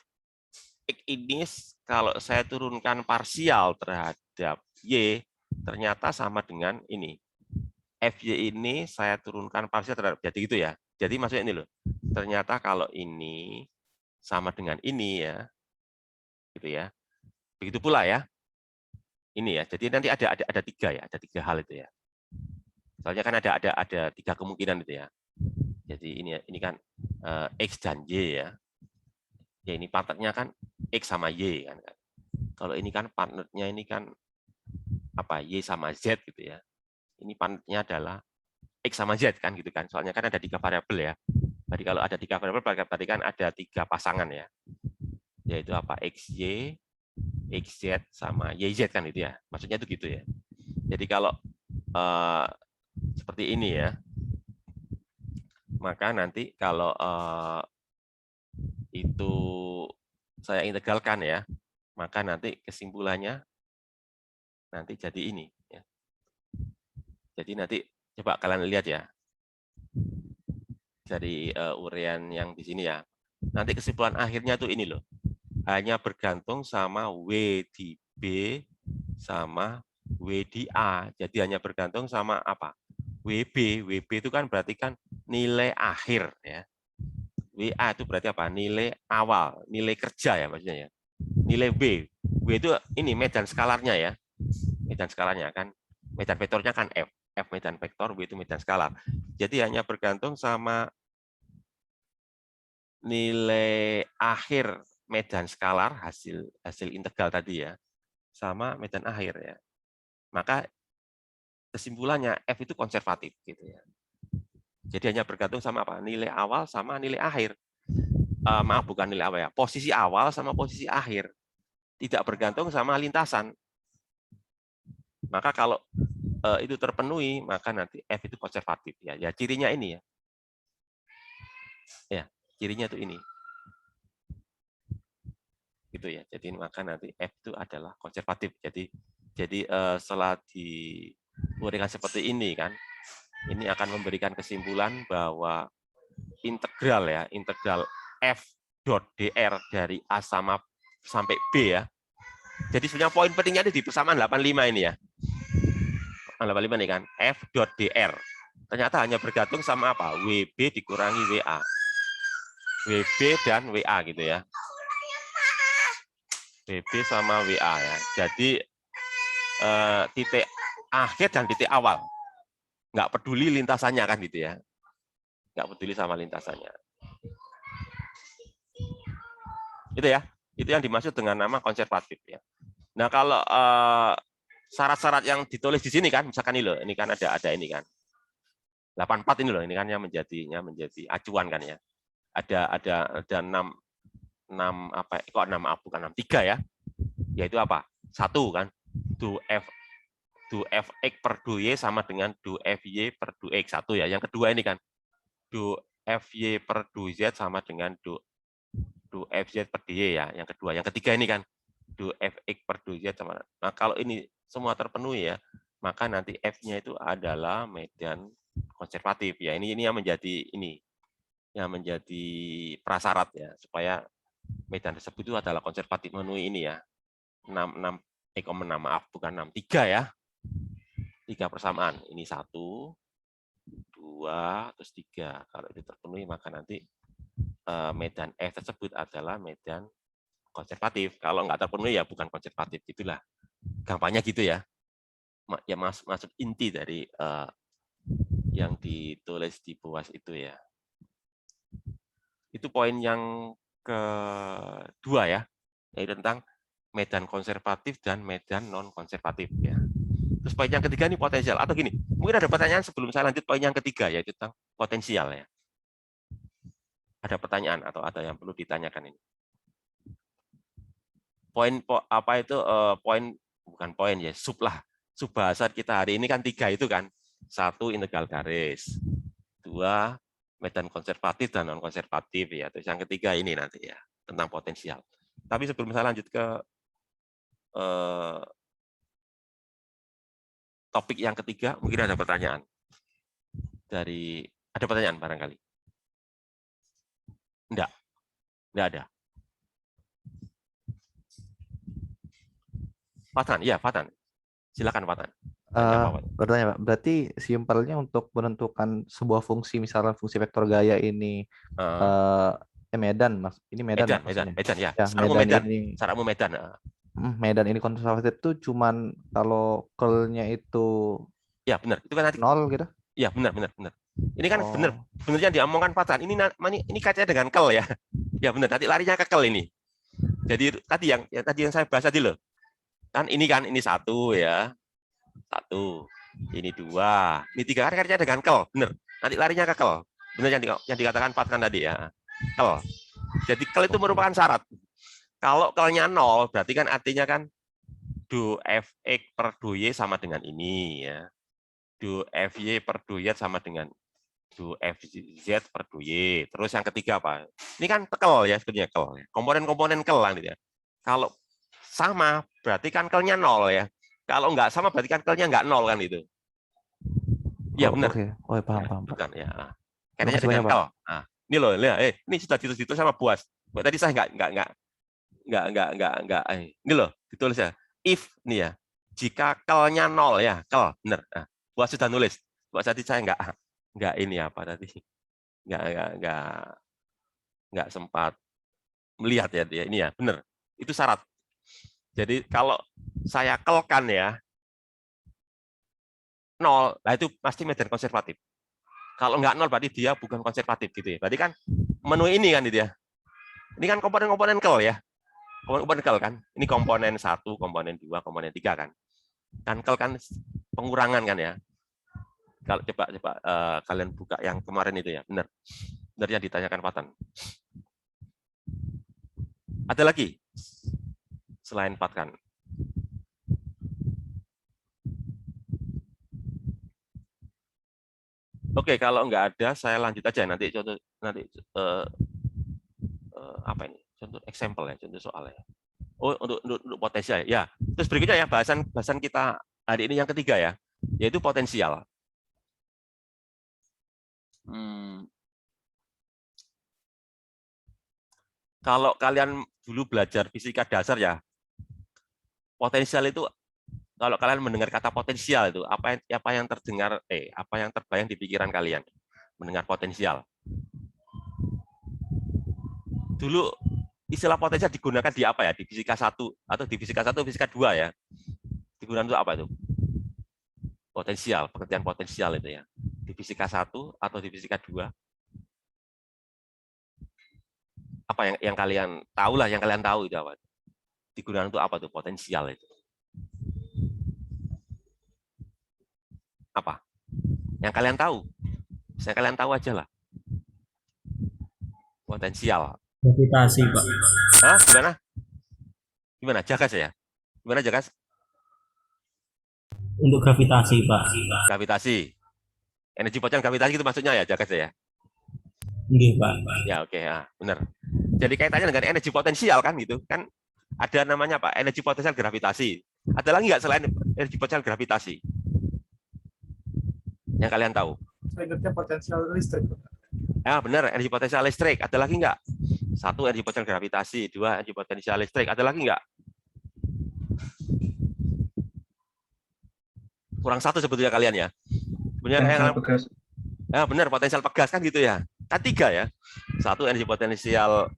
X ini kalau saya turunkan parsial terhadap Y, ternyata sama dengan ini. Fy ini saya turunkan parsial terhadap, jadi gitu ya. Jadi maksudnya ini loh, ternyata kalau ini sama dengan ini ya, gitu ya. Begitu pula ya, ini ya. Jadi nanti ada tiga ya, ada tiga hal itu ya. Soalnya kan ada tiga kemungkinan itu ya. Jadi ini kan X dan Y ya. Ya ini partnernya kan X sama Y kan. Kalau ini kan partnernya ini kan apa, Y sama Z gitu ya. Ini partnernya adalah X sama Z kan gitu kan. Soalnya kan ada tiga variabel ya. Jadi kalau ada tiga variabel berarti kan ada tiga pasangan ya. Yaitu apa, XY, XZ sama YZ kan itu ya. Maksudnya itu gitu ya. Jadi kalau seperti ini ya, maka nanti kalau itu saya integralkan ya, maka nanti kesimpulannya nanti jadi ini ya. Jadi nanti coba kalian lihat ya dari uraian yang di sini ya. Nanti kesimpulan akhirnya tuh ini loh, hanya bergantung sama W di B sama W di A. Jadi hanya bergantung sama apa? WB. WB itu kan berarti kan nilai akhir ya. WA itu berarti apa? Nilai awal, nilai kerja ya maksudnya ya. Nilai W. W itu ini medan skalarnya ya. Medan skalarnya kan. Medan vektornya kan F. F medan vektor, W itu medan skalar. Jadi hanya bergantung sama nilai akhir medan skalar hasil integral tadi ya, sama medan akhir ya. Maka kesimpulannya F itu konservatif gitu ya. Jadi hanya bergantung sama apa? Nilai awal sama nilai akhir. Maaf, bukan nilai awal ya. Posisi awal sama posisi akhir. Tidak bergantung sama lintasan. Maka kalau itu terpenuhi, maka nanti F itu konservatif ya. Ya cirinya ini ya. Ya, cirinya tuh ini. Gitu ya. Jadi maka nanti F itu adalah konservatif. Jadi setelah diuraikan seperti ini kan, ini akan memberikan kesimpulan bahwa integral ya, integral F dot dr dari A sampai B ya. Jadi sebenarnya poin pentingnya di persamaan 85 ini ya. 85 ini kan, F dot dr. Ternyata hanya bergantung sama apa? WB dikurangi WA. WB dan WA gitu ya. WB sama WA ya. Jadi titik akhir dan titik awal. Nggak peduli lintasannya kan gitu ya. Nggak peduli sama lintasannya. Itu ya. Itu yang dimaksud dengan nama konservatif ya. Nah, kalau syarat-syarat yang ditulis di sini kan, misalkan ini loh, ini kan ada ini kan. 84 ini loh, ini kan yang menjadi acuan kan ya. Ada 6 apa kok 6 bukan 63 ya. Yaitu apa? Satu kan, do fx per do y sama dengan do fy per do x. Satu ya. Yang kedua ini kan, do fy per do z sama dengan do fz per dy ya. Yang kedua. Yang ketiga ini kan, do fx per do z sama. Nah, kalau ini semua terpenuhi ya, maka nanti f-nya itu adalah medan konservatif ya. Ini yang menjadi prasyarat ya supaya medan tersebut itu adalah konservatif memenuhi ini ya. 6 maaf bukan 6, 3 ya. 3 persamaan. Ini 1, 2, terus 3. Kalau itu terpenuhi maka nanti medan F tersebut adalah medan konservatif. Kalau nggak terpenuhi ya bukan konservatif. Itulah gampangnya gitu ya. Ya maksud inti dari yang ditulis di bawah itu ya. Itu poin yang kedua ya, yaitu tentang medan konservatif dan medan non konservatif ya. Terus poin yang ketiga ini potensial atau gini, mungkin ada pertanyaan sebelum saya lanjut poin yang ketiga yaitu tentang potensial ya. Ada pertanyaan atau ada yang perlu ditanyakan ini? Poin apa itu poin bukan poin ya, sub lah. Subbahasan kita hari ini kan 3 itu kan. 1 integral garis. 2 medan konservatif dan non konservatif ya. Terus yang ketiga ini nanti ya tentang potensial. Tapi sebelum saya lanjut ke topik yang ketiga, mungkin ada pertanyaan ada pertanyaan barangkali? Enggak ada. Fatan, ya Fatan. Silakan Fatan. Bertanya Pak, berarti simpelnya untuk menentukan sebuah fungsi, misalnya fungsi vektor gaya ini medan, Mas. Ini medan ya. Ya, Syaratmu medan. Medan ini konservatif itu cuman kalau curl-nya itu ya benar. Itu kan nanti 0 gitu. Ya benar. Ini kan benar yang diomongkan Fatan. Ini kaitannya dengan curl ya. Ya benar. Nanti larinya ke curl ini. Jadi tadi yang saya bahas tadi loh. Kan ini 1 ya. 1, ini 2, ini 3 kan kaitannya dengan curl, benar. Nanti larinya ke curl, benar yang dikatakan Fatan tadi ya, curl. Jadi curl itu merupakan syarat. Kalau curl-nya 0, berarti kan artinya kan do fx per do y sama dengan ini ya, do fy per do y sama dengan do fz per do y. Terus yang ketiga apa? Ini kan curl ya sebenarnya curl, komponen-komponen curl gitu ya. Kalau sama berarti kan curl-nya 0 ya. Kalau nggak sama berarti kan curl-nya nggak 0 kan itu. Iya benar. Oke. Oh, paham. Bukan ya. Kayaknya dengan curl. Nah, ini loh, ini sudah ditulis sama Buas. Tadi saya nggak. Ini loh, ditulis ya. If nih ya, jika curl-nya 0 ya, curl benar. Nah, Buas sudah nulis. Buas tadi saya nggak ini apa tadi. Nggak sempat melihat ya dia. Ini ya, benar. Itu syarat. Jadi kalau saya kelkan ya 0, nah itu pasti medan konservatif. Kalau nggak 0 berarti dia bukan konservatif gitu ya. Berarti kan memenuhi ini kan gitu ya. Ini kan komponen-komponen curl ya. Komponen curl kan. Ini komponen 1, komponen 2, komponen 3 kan. Kan curl kan pengurangan kan ya. Kalau coba kalian buka yang kemarin itu ya, benar. Benar yang ditanyakan Fatan. Ada lagi selain Fatan? Oke, kalau nggak ada, saya lanjut aja nanti contoh apa ini? Contoh example ya, contoh soal ya. Oh, untuk potensial ya. Terus berikutnya ya bahasan kita hari ini yang ketiga ya, yaitu potensial. Kalau kalian dulu belajar fisika dasar ya, potensial itu kalau kalian mendengar kata potensial itu apa yang terbayang di pikiran kalian mendengar potensial? Dulu istilah potensial digunakan di apa ya? Di fisika 1 atau di fisika 1 fisika 2 ya. Digunakan untuk apa itu? Potensial, pengertian potensial itu ya. Di fisika 1 atau di fisika 2? Apa yang kalian tahu lah, yang kalian tahu itu apa? Digunakan untuk apa tuh potensial itu? Apa? Yang kalian tahu? Saya kalian tahu aja lah. Potensial. Gravitasi, Pak. Hah? Gimana? Gimana? Jaga saya. Gimana Jakas? Untuk gravitasi, Pak. Gravitasi. Energi potensial gravitasi itu maksudnya ya, Jakas ya? Nggih, Pak. Ya, oke, ya, benar. Jadi kaitannya dengan energi potensial kan gitu kan? Ada namanya apa? Energi potensial gravitasi. Ada lagi nggak selain energi potensial gravitasi? Yang kalian tahu? Saya ingatnya potensial listrik. Ya, benar, energi potensial listrik. Ada lagi nggak? Satu, energi potensial gravitasi. Dua, energi potensial listrik. Ada lagi nggak? Kurang satu sebetulnya kalian ya. Sebenarnya ya, benar, potensial pegas kan gitu ya. Kan tiga ya. Satu, energi potensial.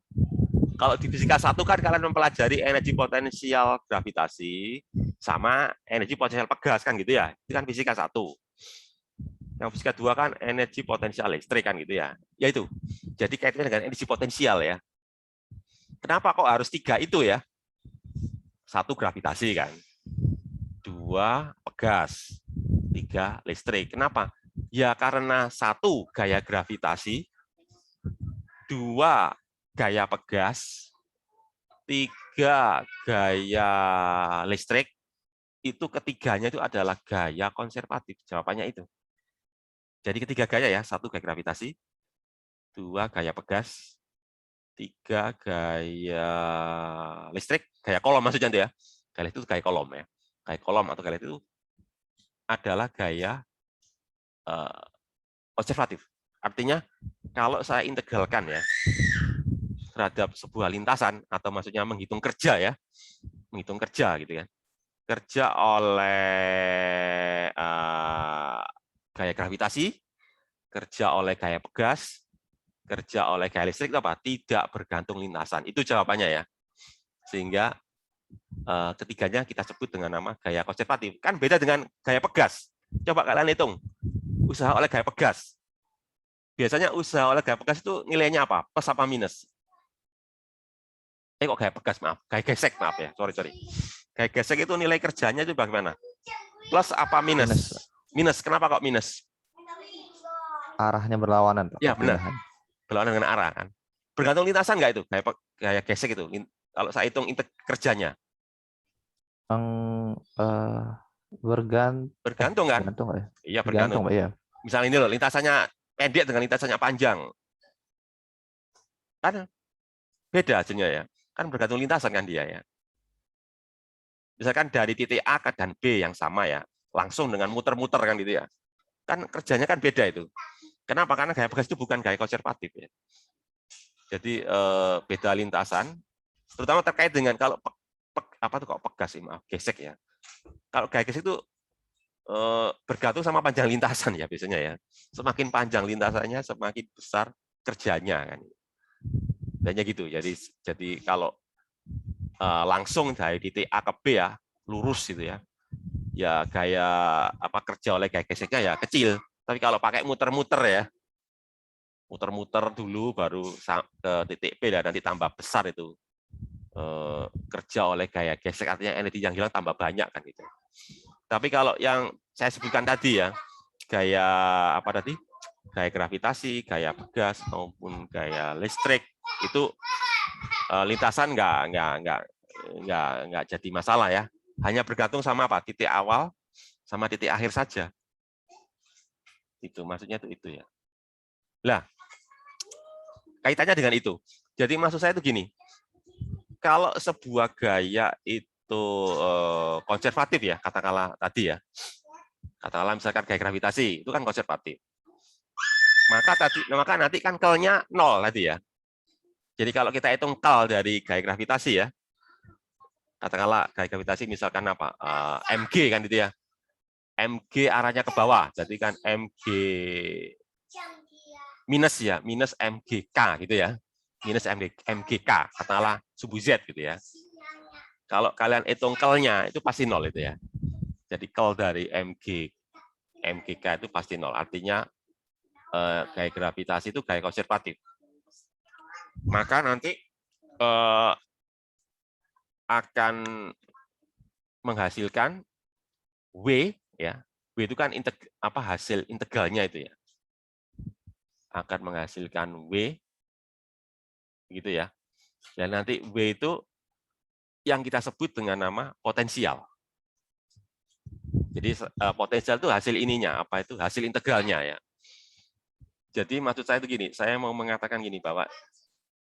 Kalau di fisika 1 kan kalian mempelajari energi potensial gravitasi sama energi potensial pegas kan gitu ya. Itu kan fisika 1. Yang fisika 2 kan energi potensial listrik kan gitu ya. Ya itu. Jadi kaitannya dengan energi potensial ya. Kenapa kok harus 3 itu ya? 1 gravitasi kan. 2 pegas. 3 listrik. Kenapa? Ya karena 1 gaya gravitasi, 2 gaya pegas, 3 gaya listrik, itu ketiganya itu adalah gaya konservatif. Jawabannya itu. Jadi ketiga gaya ya, 1 gaya gravitasi, 2 gaya pegas, 3 gaya listrik, gaya kolom maksudnya itu ya. Gaya itu gaya kolom ya. Gaya kolom atau gaya itu adalah gaya konservatif. Artinya kalau saya integralkan ya terhadap sebuah lintasan atau maksudnya menghitung kerja ya, menghitung kerja gitu kan, kerja oleh gaya gravitasi, kerja oleh gaya pegas, kerja oleh gaya listrik itu apa? Tidak bergantung lintasan. Itu jawabannya ya. Sehingga ketiganya kita sebut dengan nama gaya konservatif. Kan beda dengan gaya pegas. Coba kalian hitung usaha oleh gaya pegas. Biasanya usaha oleh gaya pegas itu nilainya apa? Plus apa minus? Kok gaya pegas, maaf. Gaya gesek, maaf ya. Sorry. Gaya gesek itu nilai kerjanya itu bagaimana? Plus apa minus? Minus. Kenapa kok minus? Arahnya berlawanan, Pak. Ya, benar. Berlawanan dengan arah kan. Bergantung lintasan nggak itu? Gaya gesek itu. Kalau saya hitung kerjanya. Bergantung kan? Bergantung ya? Iya, bergantung. Iya. Misalnya ini loh, lintasannya pendek dengan lintasannya panjang. Kan beda hasilnya ya. Kan bergantung lintasan kan dia ya. Misalkan dari titik A ke dan B yang sama ya, langsung dengan muter-muter kan gitu ya. Kan kerjanya kan beda itu. Kenapa? Karena gaya pegas itu bukan gaya konservatif ya. Jadi beda lintasan, terutama terkait dengan kalau apa tuh kok pegas sih, maaf, gesek ya. Kalau gaya gesek itu bergantung sama panjang lintasan ya biasanya ya. Semakin panjang lintasannya, semakin besar kerjanya kan. Hanya gitu. Jadi kalau langsung dari titik A ke B ya, lurus gitu ya. Ya gaya kerja oleh gaya geseknya ya kecil. Tapi kalau pakai muter-muter ya, muter-muter dulu baru ke titik B dan nanti tambah besar itu kerja oleh gaya gesek, artinya energi yang hilang tambah banyak kan gitu. Tapi kalau yang saya sebutkan tadi ya, gaya apa tadi? Gaya gravitasi, gaya pegas maupun gaya listrik itu lintasan nggak jadi masalah ya. Hanya bergantung sama apa? Titik awal sama titik akhir saja. Itu maksudnya itu ya. Lah, kaitannya dengan itu. Jadi maksud saya itu gini. Kalau sebuah gaya itu konservatif ya, katakanlah tadi ya. Katakanlah misalkan gaya gravitasi, itu kan konservatif. Maka nanti kan K-nya 0 tadi ya. Jadi kalau kita hitung K dari gaya gravitasi ya, katakanlah gaya gravitasi misalkan apa? Mg kan gitu ya. Mg arahnya ke bawah, jadi kan Mg minus ya, minus MGK gitu ya. Minus MGK, katakanlah subu Z gitu ya. Kalau kalian hitung K-nya itu pasti 0 itu ya. Jadi K dari MGK itu pasti 0. Artinya gaya gravitasi itu gaya konservatif. Maka nanti akan menghasilkan W ya. W itu kan hasil integralnya itu ya. Akan menghasilkan W gitu ya. Dan nanti W itu yang kita sebut dengan nama potensial. Jadi potensial itu hasil ininya, apa itu hasil integralnya ya. Jadi maksud saya itu gini, saya mau mengatakan gini bahwa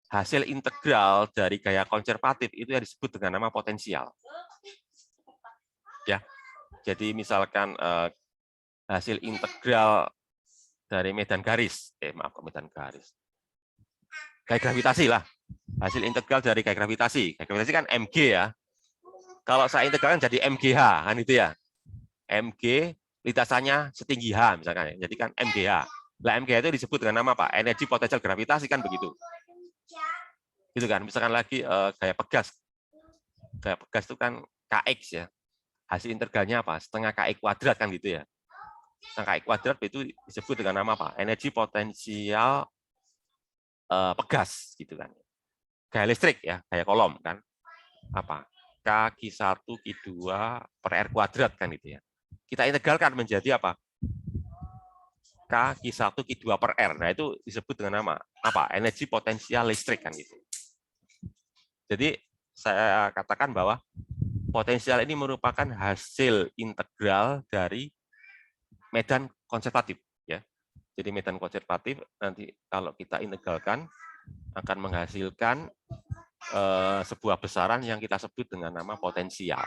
hasil integral dari gaya konservatif itu yang disebut dengan nama potensial. Ya, jadi misalkan hasil integral dari medan garis, medan garis, gaya gravitasi lah, hasil integral dari gaya gravitasi kan mg ya. Kalau saya integralkan jadi mgh kan itu ya, mg lintasannya setinggi h misalkan, jadi kan mgh. Lah mgh itu disebut dengan nama apa? Energi potensial gravitasi kan begitu. Gitu kan. Misalkan lagi gaya pegas. Gaya pegas itu kan kx ya. Hasil integralnya apa? Setengah kx kuadrat kan gitu ya. Setengah kx kuadrat itu disebut dengan nama apa? Energi potensial pegas gitu kan. Gaya listrik ya, gaya kolom kan. Apa? K-Q1 Q2 per R kuadrat kan gitu ya. Kita integralkan menjadi apa? K-Q1 Q2 per R. Nah, itu disebut dengan nama apa? Energi potensial listrik kan gitu. Jadi saya katakan bahwa potensial ini merupakan hasil integral dari medan konservatif ya. Jadi medan konservatif nanti kalau kita integralkan akan menghasilkan sebuah besaran yang kita sebut dengan nama potensial.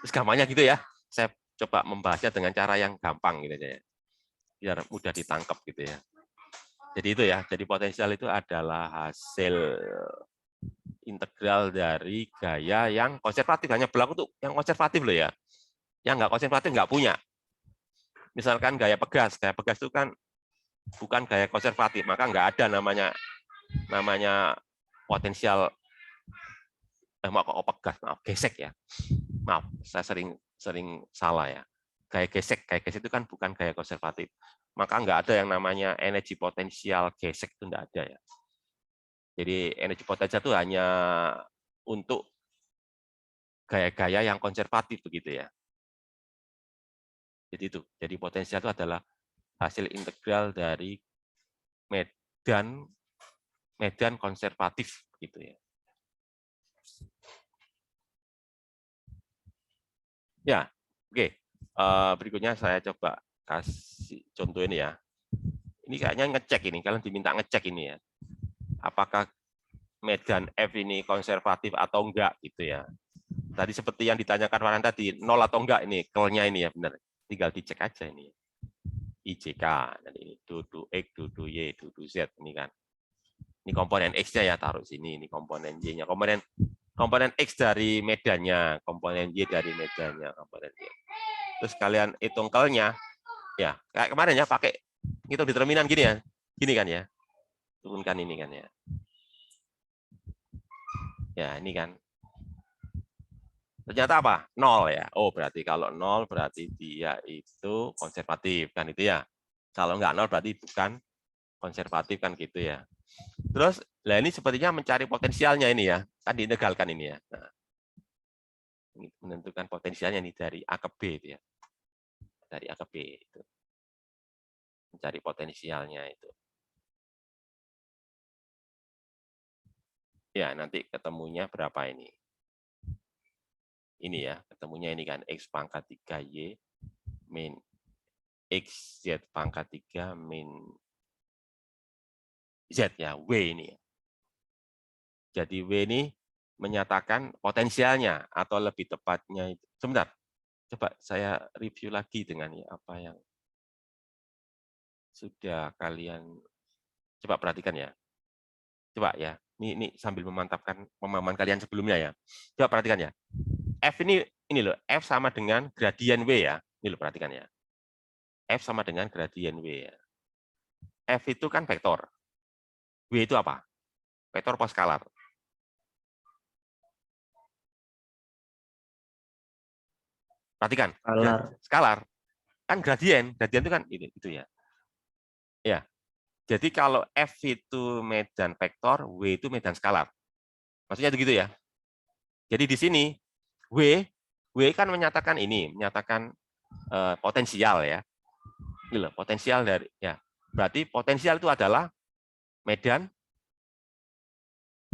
Terus gampangnya gitu ya. Saya coba membahasnya dengan cara yang gampang gitu ya. Biar mudah ditangkap gitu ya. Jadi itu ya, jadi potensial itu adalah hasil integral dari gaya yang konservatif, hanya berlaku untuk yang konservatif loh ya. Yang nggak konservatif nggak punya. Misalkan gaya pegas itu kan bukan gaya konservatif, maka nggak ada namanya potensial pegas, maaf gesek ya. Maaf, saya sering salah ya. Gaya gesek itu kan bukan gaya konservatif. Maka nggak ada yang namanya energi potensial gesek, itu nggak ada ya. Jadi energi potensial itu hanya untuk gaya-gaya yang konservatif begitu ya. Jadi itu. Jadi potensial itu adalah hasil integral dari medan konservatif gitu ya. Ya, oke. Berikutnya saya coba kasih contoh ini ya. Ini kayaknya ngecek ini, kalian diminta ngecek ini ya. Apakah medan F ini konservatif atau enggak gitu ya. Tadi seperti yang ditanyakan Farhan tadi, 0 atau enggak ini, kelnya ini ya benar. Tinggal dicek aja ini. IJK, dan ini dudu X, dudu Y, dudu Z ini kan. Ini komponen X-nya ya, taruh sini, ini komponen Y-nya. Komponen X dari medannya, komponen Y dari medannya, komponen Y. Terus kalian hitung kelnya, ya kayak kemarin ya, pakai hitung determinan gini ya, gini kan ya. Turunkan ini kan ya. Ya, ini kan. Ternyata apa? 0 ya. Oh, berarti kalau 0 berarti dia itu konservatif kan itu ya. Kalau enggak 0 berarti bukan konservatif kan gitu ya. Terus, lah ini sepertinya mencari potensialnya ini ya. Kan diintegralkan ini ya. Nah, ini menentukan potensialnya nih dari A ke B itu ya. Dari A ke B itu. Mencari potensialnya itu. Ya, nanti ketemunya berapa ini? Ini ya, ketemunya ini kan X pangkat 3Y min XZ pangkat 3 min Z ya, W ini. Jadi W ini menyatakan potensialnya atau lebih tepatnya itu. Sebentar, coba saya review lagi dengan ya, apa yang sudah kalian coba perhatikan ya. Coba ya, ini sambil memantapkan pemahaman kalian sebelumnya ya. Coba perhatikan ya. F ini loh, F sama dengan gradien W ya. Ini loh perhatikan ya. F sama dengan gradien W ya. F itu kan vektor. W itu apa? Vektor apa skalar? Perhatikan. Skalar. Kan gradien itu kan itu ya. Ya. Jadi kalau F itu medan vektor, W itu medan skalar. Maksudnya itu gitu ya. Jadi di sini W kan menyatakan ini, menyatakan potensial ya. Ini loh, potensial dari ya. Berarti potensial itu adalah medan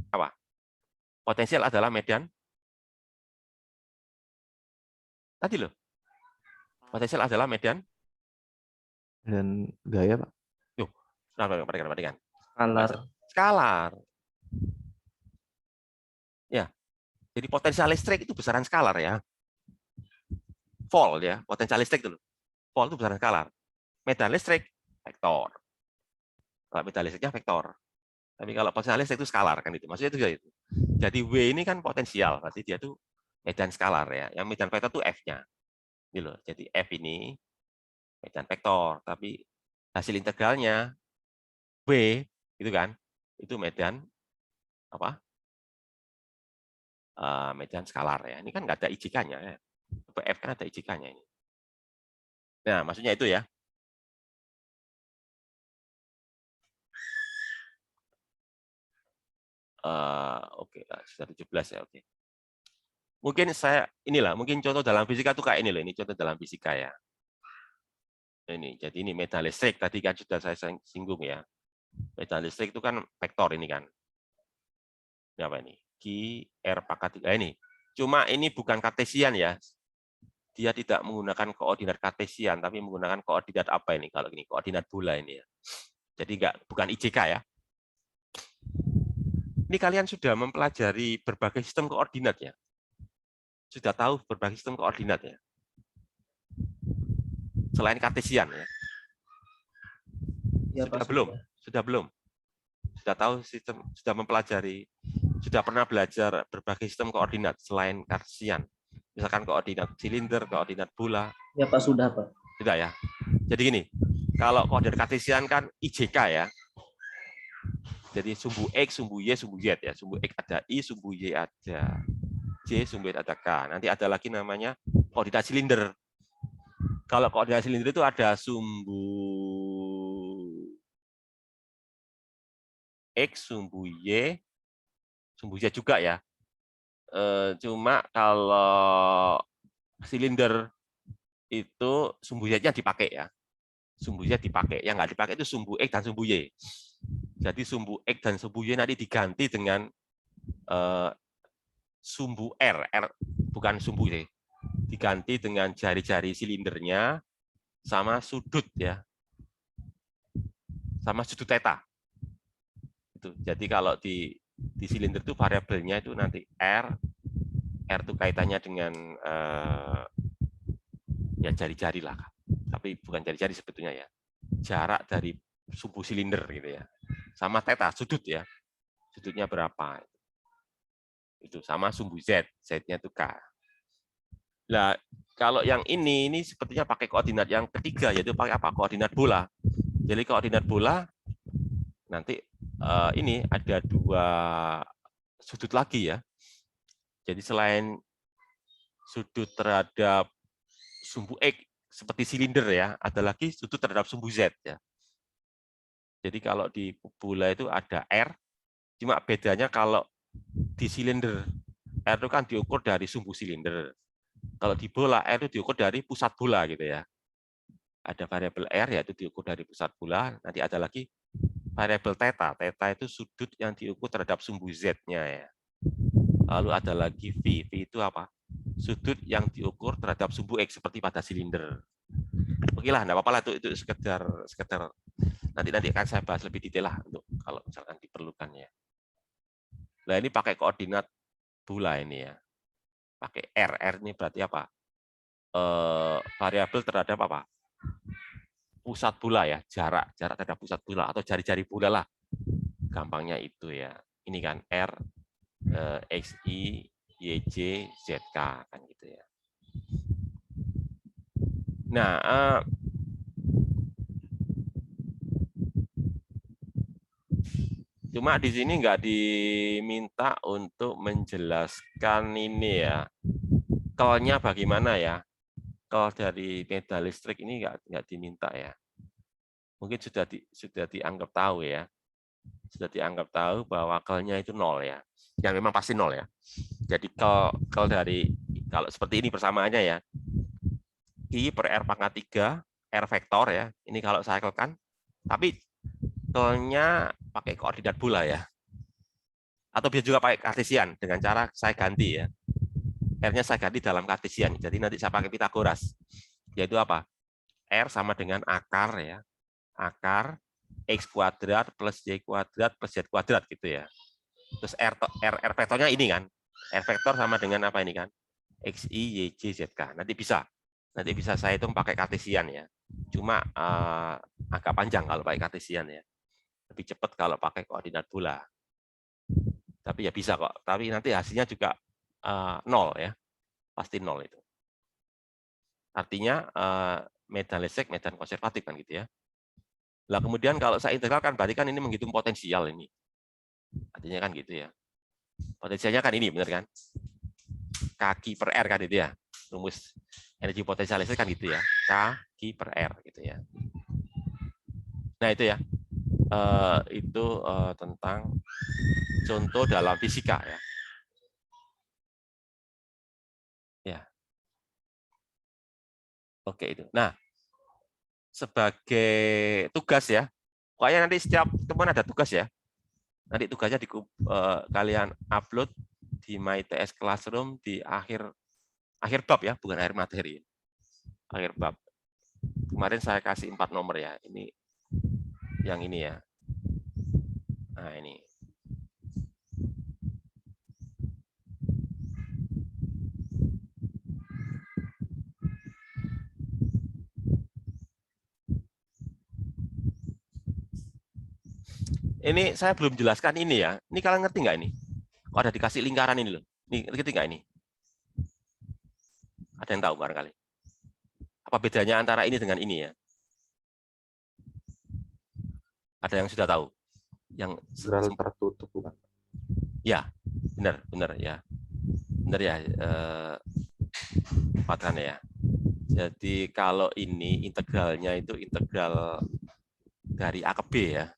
apa? Potensial adalah medan Tadi loh. Potensial adalah medan dan gaya, Pak. perhatikan. Skalar. Skalar. Ya. Jadi potensial listrik itu besaran skalar ya. Volt ya, potensial listrik itu. Volt itu besaran skalar. Medan listrik vektor. Kalau medan listriknya vektor. Tapi kalau potensial listrik itu skalar kan itu. Maksudnya itu. Jadi W ini kan potensial, berarti dia tuh medan skalar ya. Yang medan vektor tuh F-nya. Gitu loh. Jadi F ini medan vektor, tapi hasil integralnya W gitu kan. Itu medan apa? Medan skalar ya. Ini kan nggak ada IJK-nya ya. F kan ada IJK-nya ini. Nah, maksudnya itu ya. Oke, sudah 17 ya, oke. Mungkin mungkin contoh dalam fisika tuh kayak ini loh, ini contoh dalam fisika ya. Ini, jadi ini medan listrik, tadi kan sudah saya singgung ya. Medan listrik itu kan vektor ini kan. Ini apa ini? Q, R pangkat 3 ini. Cuma ini bukan kartesian ya. Dia tidak menggunakan koordinat kartesian, tapi menggunakan koordinat apa ini? Kalau ini koordinat bola ini ya. Jadi bukan IJK ya. Ini kalian sudah mempelajari berbagai sistem koordinat ya. Sudah tahu berbagai sistem koordinat ya. Selain kartesian ya. Ya, Sudah Pak, belum? Sudah belum? Sudah tahu sistem, sudah mempelajari, sudah pernah belajar berbagai sistem koordinat selain kartesian. Misalkan koordinat silinder, koordinat bola. Ya, Pak, sudah, Pak. Sudah ya. Jadi gini, kalau koordinat kartesian kan IJK ya. Jadi sumbu X, sumbu Y, sumbu Z ya. Sumbu X ada I, sumbu Y ada J, sumbu Z ada K. Nanti ada lagi namanya koordinat silinder. Kalau koordinat silinder itu ada sumbu X, sumbu Y Z juga ya. Cuma kalau silinder itu sumbu Z-nya dipakai ya. Sumbu Z dipakai. Yang nggak dipakai itu sumbu X dan sumbu Y. Jadi sumbu X dan sumbu Y nanti diganti dengan sumbu R bukan sumbu Y. Diganti dengan jari-jari silindernya sama sudut ya. Sama sudut theta. Itu. Jadi kalau di silinder itu variabelnya itu nanti R itu kaitannya dengan ya jari-jari lah. Tapi bukan jari-jari sebetulnya ya. Jarak dari sumbu silinder gitu ya. Sama theta, sudut ya. Sudutnya berapa. Itu sama sumbu Z, Z-nya itu K. Nah, kalau yang ini sepertinya pakai koordinat yang ketiga, yaitu pakai apa? Koordinat bola. Jadi koordinat bola, nanti ini ada dua sudut lagi ya. Jadi selain sudut terhadap sumbu X, seperti silinder ya, ada lagi sudut terhadap sumbu Z ya. Jadi kalau di bola itu ada R, cuma bedanya kalau di silinder R itu kan diukur dari sumbu silinder. Kalau di bola R itu diukur dari pusat bola gitu ya. Ada variabel R yaitu diukur dari pusat bola. Nanti ada lagi variabel theta. Theta itu sudut yang diukur terhadap sumbu Z-nya ya. Lalu ada lagi V. V itu apa? Sudut yang diukur terhadap sumbu X seperti pada silinder. Oke lah, enggak apa-apa lah itu sekedar nanti akan saya bahas lebih detail lah untuk kalau misalkan diperlukan ya. Nah, ini pakai koordinat bola ini ya. Pakai R. R ini berarti apa? Variabel terhadap apa? Pusat bola ya, jarak terhadap pusat bola atau jari-jari bola lah. Gampangnya itu ya. Ini kan R, XI, YJ, ZK kan gitu ya. Nah, cuma di sini nggak diminta untuk menjelaskan ini ya. Kelnya bagaimana ya? Kel dari medan listrik ini nggak diminta ya. Mungkin sudah dianggap tahu ya. Sudah dianggap tahu bahwa kelnya itu 0 ya. Ya memang pasti 0 ya. Jadi kel dari kalau seperti ini persamaannya ya. I per R pangkat 3, R vektor ya. Ini kalau saya kelkan. Tapi kelnya pakai koordinat bola ya. Atau bisa juga pakai kartesian dengan cara saya ganti ya. R-nya saya ganti dalam Kartesian. Jadi nanti saya pakai Pitagoras. Yaitu apa? R sama dengan akar ya. Akar X kuadrat plus Y kuadrat plus Z kuadrat gitu ya. Terus R vektornya ini kan. R vektor sama dengan apa ini kan? X, Y, Y, J, Z, K. Nanti bisa saya hitung pakai Kartesian ya. Cuma agak panjang kalau pakai Kartesian ya. Lebih cepat kalau pakai koordinat bola. Tapi ya bisa kok. Tapi nanti hasilnya juga 0 ya. Pasti 0 itu. Artinya medan listrik, medan konservatif kan gitu ya. Lah kemudian kalau saya integralkan berarti kan ini menghitung potensial ini. Artinya kan gitu ya. Potensialnya kan ini benar kan? Kaki per R kan itu ya. Rumus energi potensial listrik kan gitu ya. Kaki per R gitu ya. Nah itu ya. Itu tentang contoh dalam fisika ya. Ya. Oke itu. Nah, sebagai tugas ya. Pokoknya nanti setiap teman ada tugas ya. Nanti tugasnya kalian upload di MyTS Classroom di akhir bab ya, bukan akhir materi. Akhir bab. Kemarin saya kasih 4 nomor ya. Ini yang ini ya. Nah, ini. Ini saya belum jelaskan ini ya. Ini kalian ngerti nggak ini? Kok ada dikasih lingkaran ini loh. Ini ngerti nggak ini? Ada yang tahu barangkali? Apa bedanya antara ini dengan ini ya? Ada yang sudah tahu? Yang Integral tertutup bukan? Ya, benar ya. Benar ya, Patran ya. Jadi kalau ini integralnya itu integral dari A ke B ya.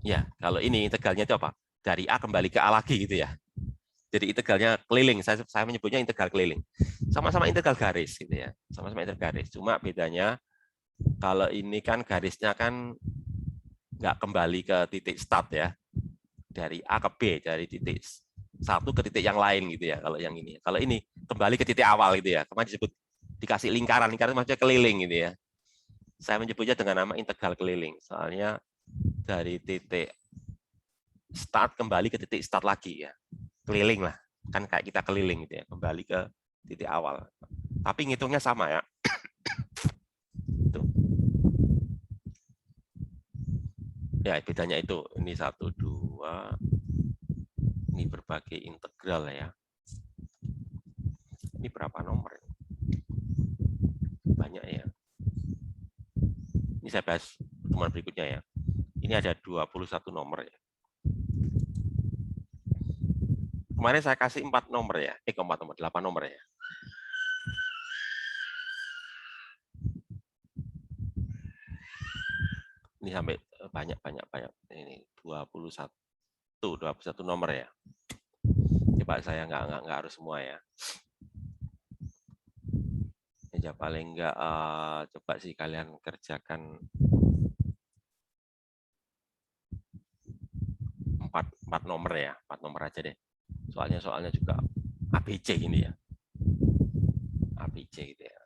Ya, kalau ini integralnya itu apa? Dari A kembali ke A lagi gitu ya. Jadi integralnya keliling, saya menyebutnya integral keliling. Sama-sama integral garis gitu ya. Sama-sama integral garis. Cuma bedanya kalau ini kan garisnya kan nggak kembali ke titik start ya. Dari A ke B, dari titik satu ke titik yang lain gitu ya. Kalau yang ini. Kalau ini kembali ke titik awal gitu ya. Kemarin disebut dikasih lingkaran maksudnya keliling gitu ya. Saya menyebutnya dengan nama integral keliling. Soalnya dari titik start kembali ke titik start lagi ya, keliling lah, kan kayak kita keliling gitu ya, kembali ke titik awal. Tapi ngitungnya sama ya. Itu. Ya bedanya itu, ini 1, 2, ini berbagai integral ya. Ini berapa nomor? Banyak ya. Ini saya bahas pertemuan berikutnya ya. Ini ada 21 nomor ya. Kemarin saya kasih 4 nomor ya. 4 nomor, 8 nomor ya. Ini sampai banyak. Ini 21 nomor ya. Coba saya nggak harus semua ya. Ya paling nggak coba sih kalian kerjakan 4 nomor ya, 4 nomor aja deh. Soalnya juga ABC ini ya. ABC gitu ya.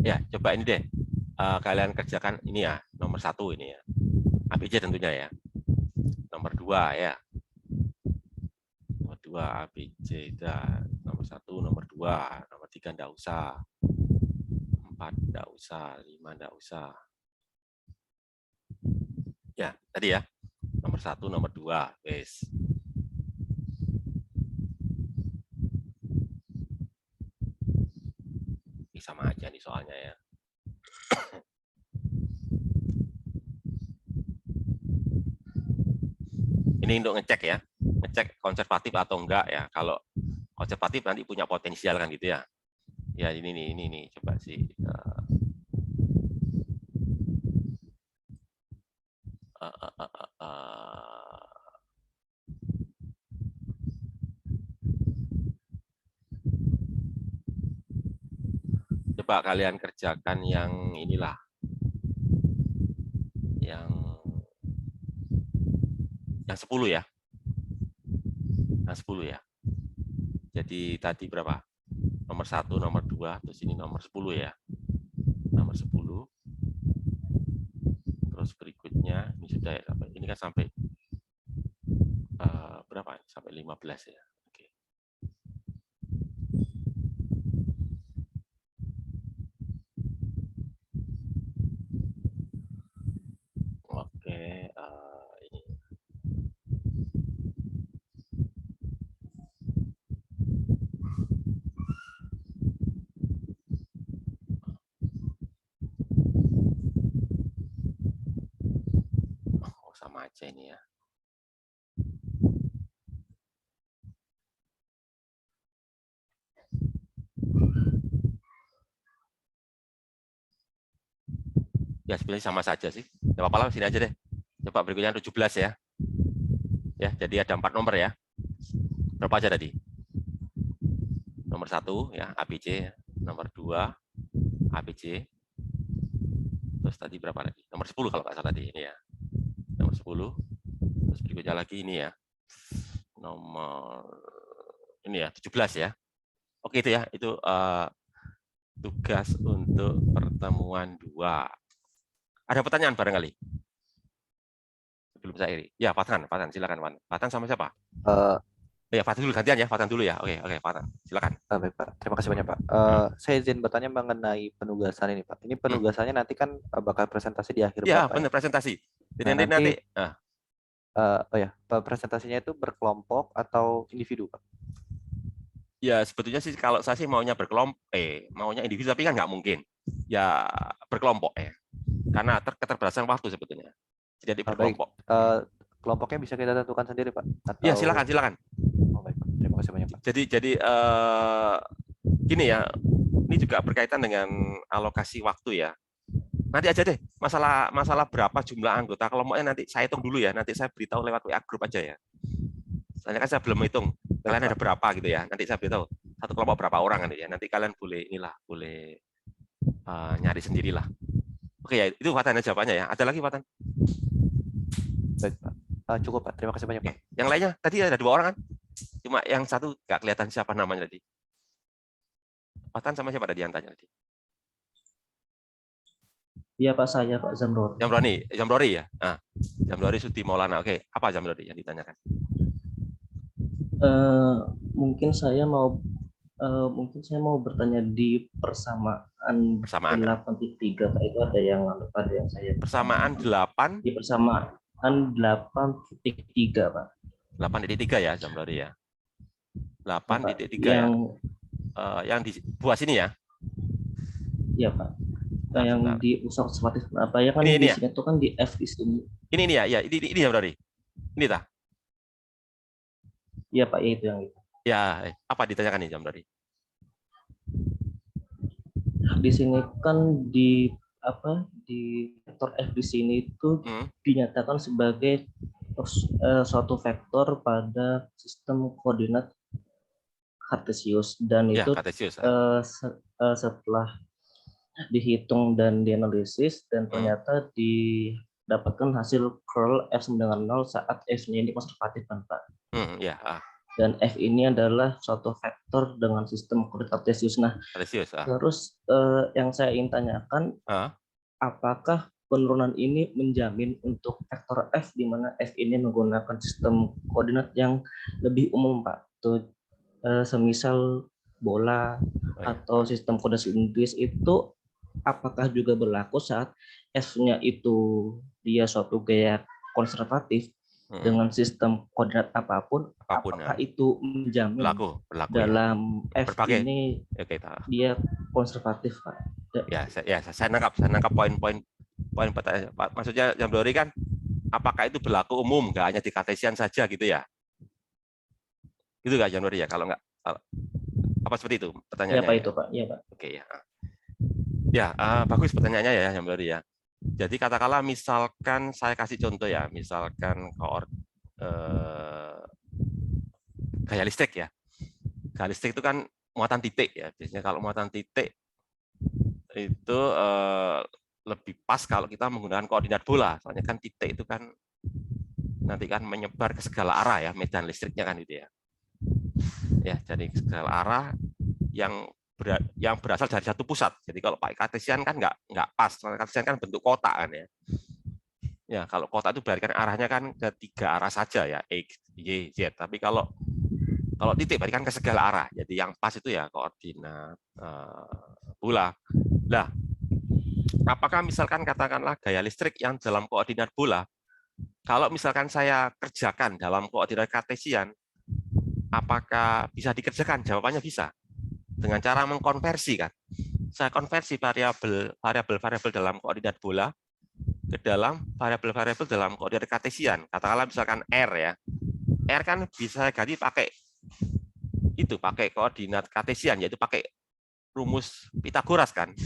Ya, coba ini deh. Kalian kerjakan ini ya, nomor 1 ini ya. ABC tentunya ya. Nomor 2 ya. Nomor 2 ABC dah. Nomor 1, nomor 2, nomor 3 enggak usah. 4 enggak usah, 5 enggak usah. Ya, tadi ya. Nomor 1, nomor 2, wes. Ini sama aja nih soalnya ya. Ini untuk ngecek ya, ngecek konservatif atau enggak ya. Kalau konservatif nanti punya potensial kan gitu ya. Ya ini coba sih. Coba kalian kerjakan yang inilah, yang 10 ya, yang 10 ya. Jadi tadi berapa? Nomor 1, nomor 2, terus ini nomor 10 ya. Nomor 10. Terus berikutnya ini sudah ya, sampai ini kan sampai berapa? Sampai 15 ya. Oke. Oke, ini. Oh, sama aja ini ya. Ya sebenarnya sama saja sih. Tidak apa-apa lah, sini aja deh. Coba berikutnya 17 ya. Ya, jadi ada 4 nomor ya. Berapa aja tadi? Nomor 1 ya, ABC. Nomor 2 ABC. Terus tadi berapa lagi? Nomor 10 kalau nggak salah tadi ini ya. Nomor 10. Terus berikutnya lagi ini ya. Nomor ini ya, 17 ya. Oke itu ya, itu tugas untuk pertemuan 2. Ada pertanyaan barangkali? Sebelum saya iri. Ya, Fatan, silakan, Fatan sama siapa? Ya, Fatan dulu gantian ya, Fatan dulu ya. Oke, Fatan, silakan. Baik Pak, terima kasih banyak Pak. Saya izin bertanya mengenai penugasan ini Pak. Ini penugasannya nanti kan bakal presentasi di akhir Ya, Bapak. benar presentasi. Jadi Nah, nanti. Oh ya, presentasinya itu berkelompok atau individu Pak? Ya sebetulnya sih kalau saya sih maunya berkelompok, maunya individu tapi kan nggak mungkin. Ya berkelompok ya, karena keterbatasan waktu sebetulnya. Jadi berkelompok. Kelompoknya bisa kita tentukan sendiri Pak? Atau... Ya silakan. Oh baik Pak, terima kasih banyak Pak. Jadi gini ya, ini juga berkaitan dengan alokasi waktu ya. Nanti aja deh masalah berapa jumlah anggota kelompoknya nanti saya hitung dulu ya. Nanti saya beritahu lewat WA grup aja ya. Soalnya kan saya belum hitung kalian ada berapa gitu ya. Nanti saya beritahu satu kelompok berapa orang nanti ya. Nanti kalian boleh nyari sendirilah. Oke ya, itu Fatan jawabannya ya. Ada lagi Fatan? Baik Pak. Cukup Pak. Terima kasih banyak Pak. Yang lainnya tadi ada 2 orang kan? Cuma yang satu nggak kelihatan siapa namanya tadi. Fatan sama siapa tadi yang tanya tadi? Iya Pak, saya Pak Zamrori. Zamrori ya. Zamrori Sudi Maulana. Oke, apa Zamrori yang ditanyakan? Mungkin saya mau bertanya di persamaan 8.3 Pak, itu ada yang saya persamaan 8 di persamaan 8.3 Pak. 8.3 ya Zamrori ya. 8.3 yang di buah sini ya. Iya Pak. Yang di usaha konservatif apa ya kan ini di sini tuh kan di F di sini. Ini ya, ini Zamrori. Ini tah. Iya Pak, ya itu yang itu. Ya, apa ditanyakan nih Zamrori? Di sini kan di vektor F di sini itu dinyatakan sebagai suatu vektor pada sistem koordinat Kartesius dan ya, itu Kartesius, setelah dihitung dan dianalisis dan ternyata didapatkan hasil curl F sama dengan 0 saat F-nya ini konservatif kan Pak. Ya. Dan F ini adalah suatu vektor dengan sistem koordinat Kartesius. Nah, terus yang saya ingin tanyakan, apakah penurunan ini menjamin untuk vektor F di mana F ini menggunakan sistem koordinat yang lebih umum Pak? Tuh, semisal bola atau sistem koordinat silindris itu apakah juga berlaku saat F-nya itu dia suatu gaya konservatif dengan sistem koordinat apapun apakah itu menjamin berlaku dalam ya. F ini dia konservatif Pak? Ya, saya nangkap poin-poin pertanyaan. Maksudnya Zamrori kan apakah itu berlaku umum, nggak hanya di Kartesian saja gitu ya? Gitu nggak Zamrori ya? Kalau nggak apa seperti itu pertanyaannya? Ya Pak, itu Pak. Iya Pak. Oke ya. Ya, bagus pertanyaannya ya Zamrori ya. Jadi katakanlah misalkan saya kasih contoh ya, misalkan gaya listrik ya. Gaya listrik itu kan muatan titik ya. Biasanya kalau muatan titik itu lebih pas kalau kita menggunakan koordinat bola. Soalnya kan titik itu kan nanti kan menyebar ke segala arah ya, medan listriknya kan itu ya. Ya, jadi segala arah yang berasal dari satu pusat. Jadi kalau pakai kartesian kan nggak pas. Kartesian kan bentuk kotak kan ya. Ya, kalau kotak itu berarti kan arahnya kan ke 3 arah saja ya, X, Y, Z. Tapi kalau titik berarti kan ke segala arah. Jadi yang pas itu ya koordinat bola. Nah, apakah misalkan katakanlah gaya listrik yang dalam koordinat bola, kalau misalkan saya kerjakan dalam koordinat kartesian, apakah bisa dikerjakan? Jawabannya bisa. Dengan cara mengkonversi kan. Saya konversi variabel dalam koordinat bola ke dalam variabel dalam koordinat kartesian. Katakanlah misalkan R ya. R kan bisa ganti pakai koordinat kartesian, yaitu pakai rumus Pitagoras kan.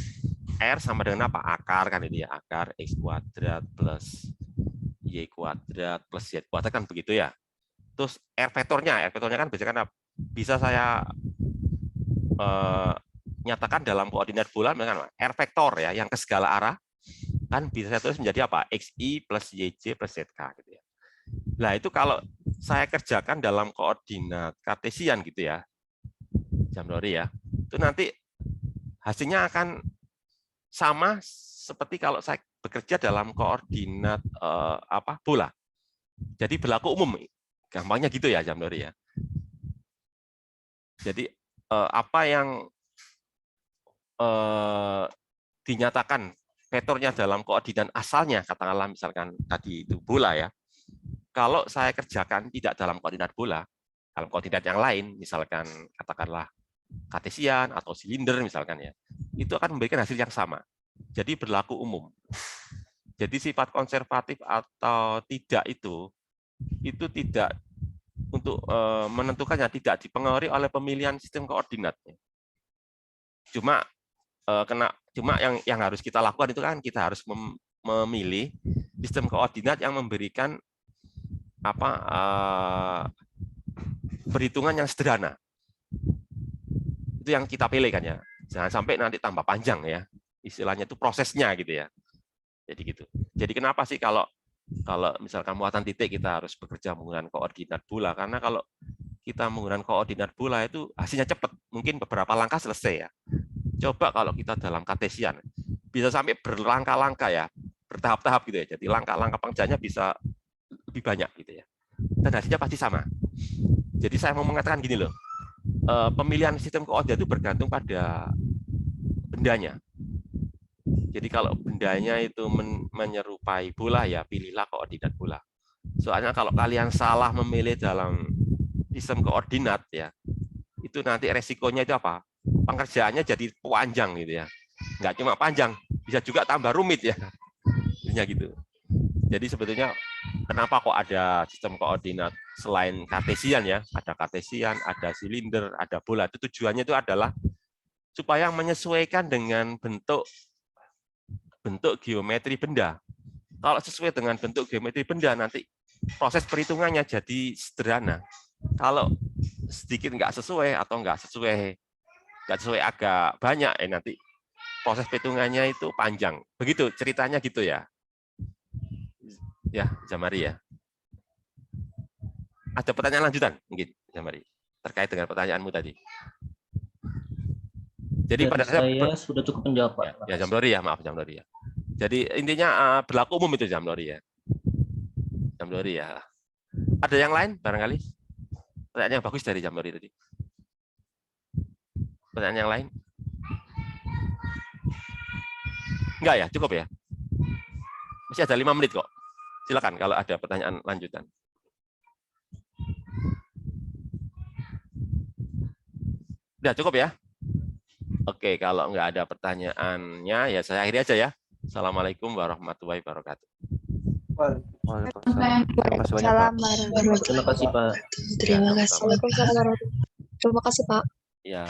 R sama dengan apa? Akar kan itu ya, akar X kuadrat plus Y kuadrat plus Z kuadrat kan begitu ya. Terus R vektornya kan bisa saya nyatakan dalam koordinat bola dengan R vektor ya, yang ke segala arah kan bisa saya tulis menjadi apa? XI plus YJ plus ZK gitu ya. Nah, itu kalau saya kerjakan dalam koordinat kartesian gitu ya, Jamlori ya, itu nanti hasilnya akan sama seperti kalau saya bekerja dalam koordinat bola. Jadi berlaku umum. Gampangnya gitu ya, Jamlori ya. Jadi apa yang dinyatakan vektornya dalam koordinat asalnya, katakanlah misalkan tadi itu bola ya, kalau saya kerjakan tidak dalam koordinat bola, dalam koordinat yang lain, misalkan katakanlah kartesian atau silinder misalkan ya, itu akan memberikan hasil yang sama. Jadi berlaku umum. Jadi sifat konservatif atau tidak itu tidak untuk menentukannya tidak dipengaruhi oleh pemilihan sistem koordinatnya. Cuma yang harus kita lakukan itu kan kita harus memilih sistem koordinat yang memberikan perhitungan yang sederhana. Itu yang kita pilih kan ya. Jangan sampai nanti tambah panjang ya. Istilahnya itu prosesnya gitu ya. Jadi gitu. Jadi kenapa sih kalau misalkan muatan titik kita harus bekerja menggunakan koordinat bola? Karena kalau kita menggunakan koordinat bola itu hasilnya cepat. Mungkin beberapa langkah selesai ya. Coba kalau kita dalam kartesian bisa sampai berlangkah-langkah ya, bertahap-tahap gitu ya. Jadi langkah-langkah pengerjaannya bisa lebih banyak gitu ya. Dan hasilnya pasti sama. Jadi saya mau mengatakan gini loh, pemilihan sistem koordinat itu bergantung pada bendanya. Jadi kalau bendanya itu menyerupai bola ya pilihlah koordinat bola. Soalnya kalau kalian salah memilih dalam sistem koordinat ya, itu nanti resikonya itu apa? Pengerjaannya jadi panjang gitu ya. Nggak cuma panjang, bisa juga tambah rumit ya. Intinya gitu. Jadi sebetulnya kenapa kok ada sistem koordinat selain kartesian ya? Ada kartesian, ada silinder, ada bola. Itu tujuannya itu adalah supaya menyesuaikan dengan bentuk geometri benda. Kalau sesuai dengan bentuk geometri benda nanti proses perhitungannya jadi sederhana. Kalau sedikit nggak sesuai atau nggak sesuai agak banyak, nanti proses perhitungannya itu panjang. Begitu ceritanya gitu ya. Ya, Jamari ya. Ada pertanyaan lanjutan mungkin, Jamari, terkait dengan pertanyaanmu tadi. Jadi pada saya sudah cukup menjawab, Pak. Ya, Jamlori ya, maaf Jamlori ya. Jadi intinya berlaku umum itu Jamlori ya. Jamlori ya. Ada yang lain barangkali? Pertanyaan yang bagus dari Jamlori tadi. Pertanyaan yang lain? Enggak ya, cukup ya. Masih ada 5 menit kok. Silakan kalau ada pertanyaan lanjutan. Udah cukup ya? Oke, kalau nggak ada pertanyaannya, ya saya akhiri aja ya. Assalamualaikum warahmatullahi wabarakatuh. Waalaikumsalam. Terima kasih, Pak. Terima kasih. Terima kasih, Pak. Ya.